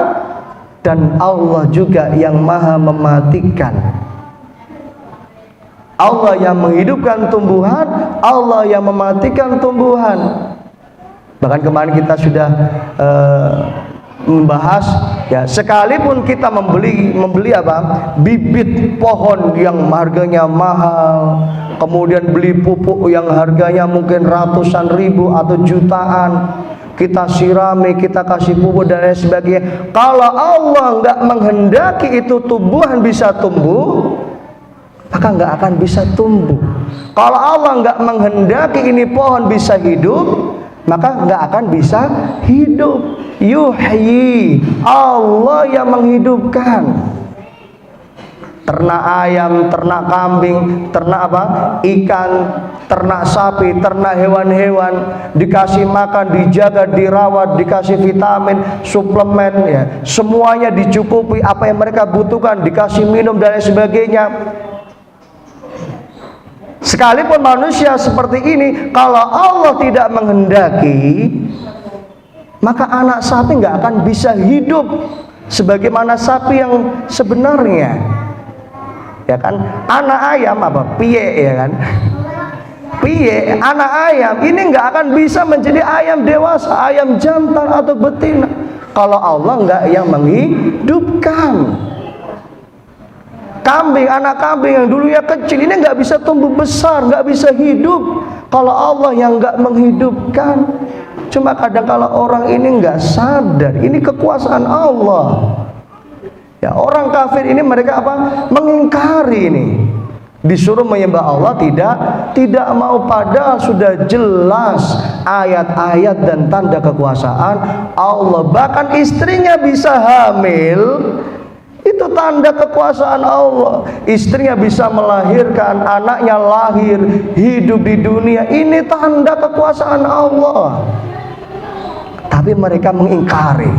dan Allah juga yang maha mematikan. Allah yang menghidupkan tumbuhan, Allah yang mematikan tumbuhan. Bahkan kemarin kita sudah membahas ya, sekalipun kita membeli bibit pohon yang harganya mahal, kemudian beli pupuk yang harganya mungkin ratusan ribu atau jutaan, kita sirami, kita kasih pupuk dan lain sebagainya. Kalau Allah nggak menghendaki itu tumbuhan bisa tumbuh, maka nggak akan bisa tumbuh. Kalau Allah nggak menghendaki ini pohon bisa hidup, maka nggak akan bisa hidup. yuhyi, Allah yang menghidupkan. Ternak ayam, ternak kambing, ternak apa? Ikan, ternak sapi, ternak hewan-hewan, dikasih makan, dijaga, dirawat, dikasih vitamin, suplemen, ya, semuanya dicukupi apa yang mereka butuhkan, dikasih minum dan lain sebagainya. Sekalipun manusia seperti ini, kalau Allah tidak menghendaki, maka anak sapi nggak akan bisa hidup sebagaimana sapi yang sebenarnya. Ya kan, anak ayam apa? Piye, ya kan? Piye, anak ayam ini nggak akan bisa menjadi ayam dewasa, ayam jantan atau betina kalau Allah nggak yang menghidupkan. Kambing, anak kambing yang dulunya kecil ini nggak bisa tumbuh besar, nggak bisa hidup kalau Allah yang nggak menghidupkan. Cuma kadang kalau orang ini nggak sadar, ini kekuasaan Allah. Ya, orang kafir ini mereka apa? Mengingkari ini. Disuruh menyembah Allah tidak mau, padahal sudah jelas ayat-ayat dan tanda kekuasaan Allah. Bahkan istrinya bisa hamil, itu tanda kekuasaan Allah. Istrinya bisa melahirkan, anaknya lahir, hidup di dunia, ini tanda kekuasaan Allah. Tapi mereka mengingkari,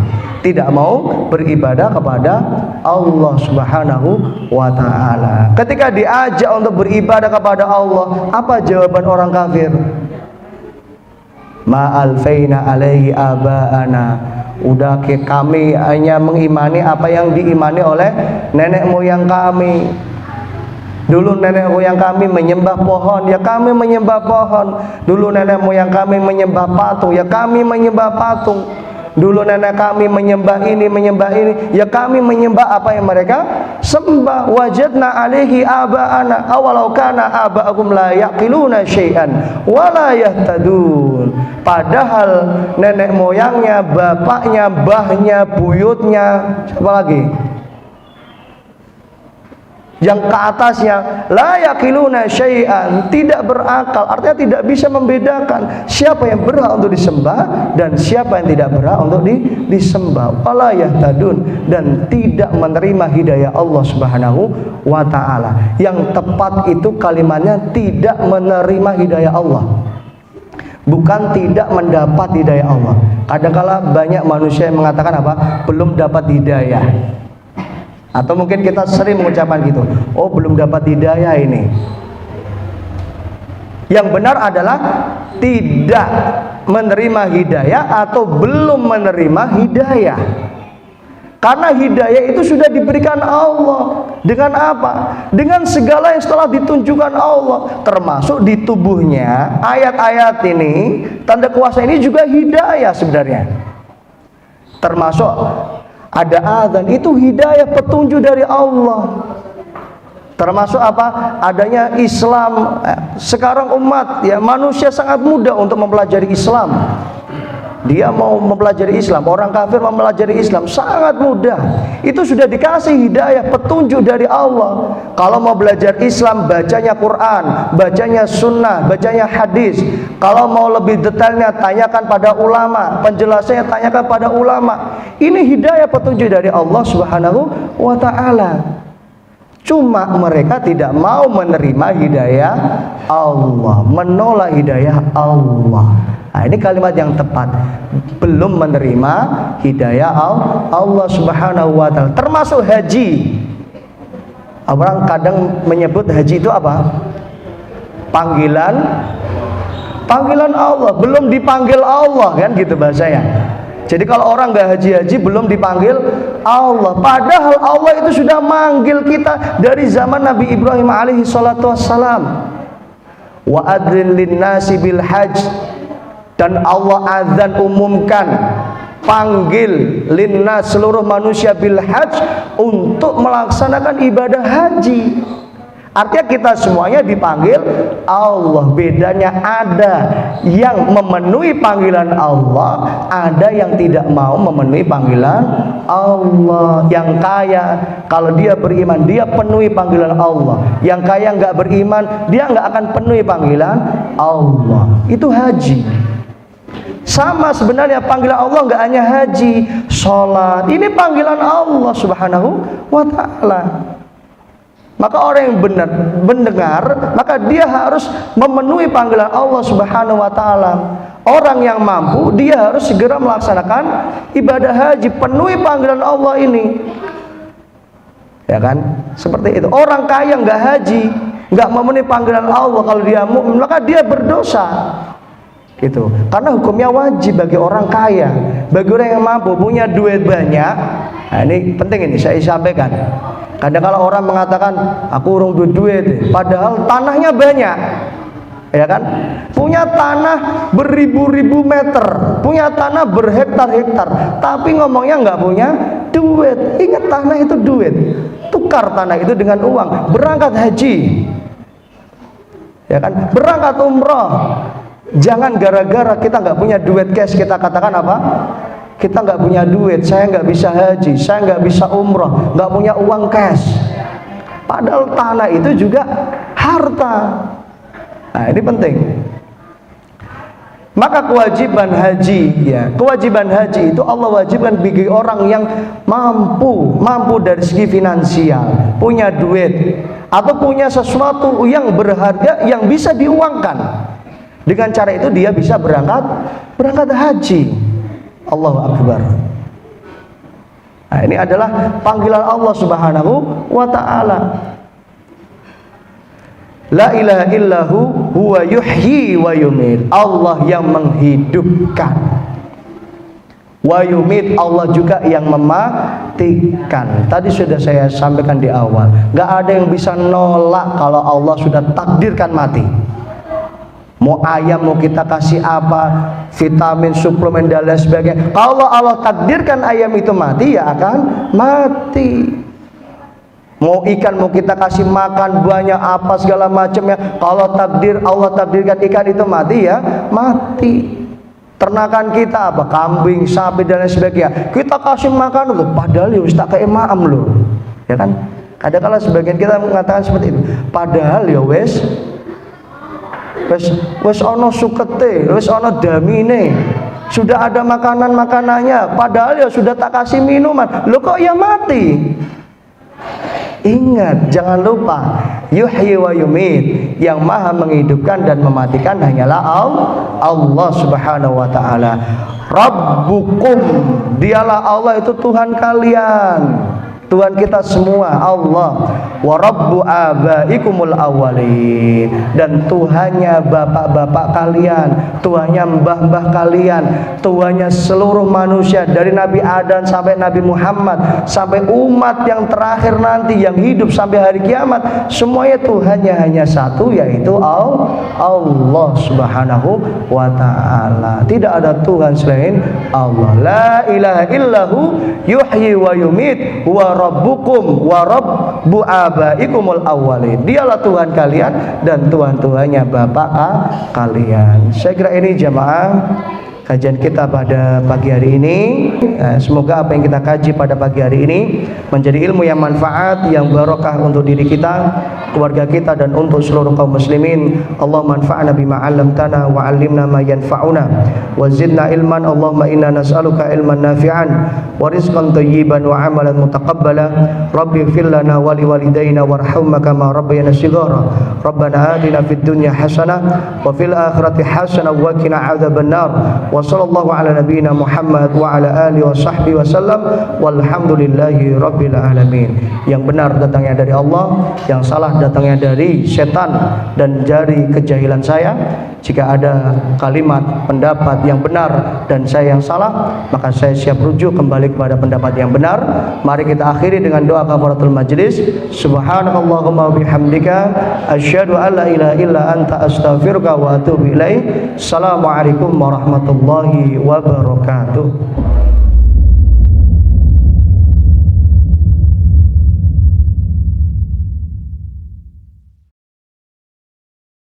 tidak mau beribadah kepada Allah Subhanahu wa ta'ala. Ketika diajak untuk beribadah kepada Allah, apa jawaban orang kafir? Ma'alfaina alaihi aba'ana. Udah kami hanya mengimani apa yang diimani oleh nenek moyang kami. Dulu nenek moyang kami menyembah pohon, ya kami menyembah pohon. Dulu nenek moyang kami menyembah patung, ya kami menyembah patung. Dulu nenek kami menyembah ini, ya kami menyembah apa yang mereka sembah. Wajadna alaihi aba'ana awalau kana aba'akum la yaqiluna syai'an wa la yahtadun. Padahal nenek moyangnya, bapaknya, mbahnya, buyutnya, siapa lagi? Yang ke atasnya la yaqiluna syai'an, tidak berakal, artinya tidak bisa membedakan siapa yang berhak untuk disembah dan siapa yang tidak berhak untuk disembah. Wala yahtadun, dan tidak menerima hidayah Allah Subhanahu wa ta'ala. Yang tepat itu kalimatnya tidak menerima hidayah Allah, bukan tidak mendapat hidayah Allah. Kadang-kala banyak manusia yang mengatakan apa? Belum dapat hidayah. Atau mungkin kita sering mengucapkan gitu, oh belum dapat hidayah ini. Yang benar adalah tidak menerima hidayah atau belum menerima hidayah. Karena hidayah itu sudah diberikan Allah. Dengan apa? Dengan segala yang setelah ditunjukkan Allah. Termasuk di tubuhnya, ayat-ayat ini, tanda kuasa ini juga hidayah sebenarnya. Termasuk ada azan, itu hidayah, petunjuk dari Allah. Termasuk apa? Adanya Islam. Sekarang umat, ya, manusia sangat mudah untuk mempelajari Islam. Dia mau mempelajari Islam, orang kafir mempelajari Islam sangat mudah. Itu sudah dikasih hidayah, petunjuk dari Allah. Kalau mau belajar Islam, bacanya Quran, bacanya sunnah, bacanya hadis. Kalau mau lebih detailnya, tanyakan pada ulama, penjelasannya tanyakan pada ulama. Ini hidayah, petunjuk dari Allah Subhanahu wa ta'ala. Cuma mereka tidak mau menerima hidayah Allah, menolak hidayah Allah. Nah, ini kalimat yang tepat, belum menerima hidayah Allah Subhanahu wa ta'ala. Termasuk haji. Orang kadang menyebut haji itu apa? Panggilan Allah, belum dipanggil Allah, kan gitu bahasanya. Jadi kalau orang nggak haji-haji belum dipanggil Allah. Padahal Allah itu sudah manggil kita dari zaman Nabi Ibrahim alaihi salatu wassalam. Wa adrin linnasi bil hajj. Dan Allah azan, umumkan, panggil linnas, seluruh manusia, bil hajj, untuk melaksanakan ibadah haji. Artinya kita semuanya dipanggil Allah. Bedanya ada yang memenuhi panggilan Allah, ada yang tidak mau memenuhi panggilan Allah. Yang kaya, kalau dia beriman, dia penuhi panggilan Allah. Yang kaya nggak beriman, dia nggak akan penuhi panggilan Allah. Itu haji. Sama sebenarnya panggilan Allah nggak hanya haji, sholat. Ini panggilan Allah Subhanahu wa ta'ala. Maka orang yang benar mendengar, maka dia harus memenuhi panggilan Allah Subhanahu wa ta'ala. Orang yang mampu, dia harus segera melaksanakan ibadah haji, penuhi panggilan Allah ini. Ya kan? Seperti itu. Orang kaya nggak haji, nggak memenuhi panggilan Allah, kalau dia mukmin, maka dia berdosa. Gitu. Karena hukumnya wajib bagi orang kaya, bagi orang yang mampu, punya duit banyak. Nah, ini penting, ini saya sampaikan. Kadang kalau orang mengatakan aku urung duit, padahal tanahnya banyak, ya kan? Punya tanah beribu-ribu meter, punya tanah berhektar-hektar, tapi ngomongnya nggak punya duit. Ingat, tanah itu duit. Tukar tanah itu dengan uang. Berangkat haji, ya kan? Berangkat umroh. Jangan gara-gara kita nggak punya duit cash kita katakan apa? Kita nggak punya duit, saya nggak bisa haji, saya nggak bisa umroh, nggak punya uang cash. Padahal tanah itu juga harta. Nah, ini penting. Maka kewajiban haji, ya, kewajiban haji itu Allah wajibkan bagi orang yang mampu dari segi finansial, punya duit atau punya sesuatu yang berharga yang bisa diuangkan. Dengan cara itu dia bisa berangkat haji. Allahu Akbar. Nah, ini adalah panggilan Allah Subhanahu wa ta'ala. La ilaha illahu huwa yuhyi wa yumit. Allah yang menghidupkan, wa yumit, Allah juga yang mematikan. Tadi sudah saya sampaikan di awal, gak ada yang bisa nolak kalau Allah sudah takdirkan mati. Mau ayam mau kita kasih apa, vitamin, suplemen dan lain sebagainya, kalau Allah takdirkan ayam itu mati, ya akan mati. Mau ikan mau kita kasih makan banyak apa segala macamnya, kalau Allah takdirkan ikan itu mati, ya mati. Ternakan kita apa, kambing, sapi dan lain sebagainya, kita kasih makan loh, padahal ya wis tak kayak maam loh, ya kan? Kadang-kadang sebagian kita mengatakan seperti itu, padahal ya wis ono sukete, wis ono damine, sudah ada makanannya, padahal ya sudah tak kasih minuman, lo kok ya mati. Ingat, jangan lupa, yuhyi wa yumit, yang maha menghidupkan dan mematikan hanyalah Allah Subhanahu wa ta'ala. Rabbukum, dialah Allah itu Tuhan kalian, Tuhan kita semua, Allah. Wa rabbu abaikumul awwalin, dan Tuhannya bapak-bapak kalian, Tuhannya mbah-mbah kalian, Tuhannya seluruh manusia dari Nabi Adam sampai Nabi Muhammad, sampai umat yang terakhir nanti yang hidup sampai hari kiamat, semuanya Tuhannya hanya satu, yaitu Allah Subhanahu wa ta'ala. Tidak ada Tuhan selain Allah. La ilaha illahu yuhyi wa yumit wa rabbukum wa rabbu abaikumul awwalin. Dialah Tuhan kalian dan Tuhan-Tuhannya bapak kalian. Saya kira ini jamaah kajian kita pada pagi hari ini. Semoga apa yang kita kaji pada pagi hari ini menjadi ilmu yang manfaat, yang barokah untuk diri kita, keluarga kita, dan untuk seluruh kaum muslimin. Allahumma anfa'na bima 'allamtana wa 'allimna ma yanfa'una wa zidna ilman. Allahumma inna nas'aluka ilman nafi'an wa rizqan thayyiban wa 'amalan mutaqabbala. Rabbi ighfir lana wa liwalidayna warhamna kama rabbayana shighara. Rabbana atina fid dunya hasanah wa fil akhirati hasanah wa qina 'adzabannar. Wa sallallahu ala nabiyyina Muhammad wa ala alihi wa sahbihi wasallam walhamdulillahi rabbil alamin. Yang benar datangnya dari Allah, yang salah datangnya dari setan dan dari kejahilan saya. Jika ada kalimat pendapat yang benar dan saya yang salah, maka saya siap rujuk kembali kepada pendapat yang benar. Mari kita akhiri dengan doa kafaratul majlis. Subhanakallahumma bihamdika asyhadu an la ilaha illa anta astaghfiruka wa atubu ilaik. Assalamualaikum warahmatullahi wabarakatuh.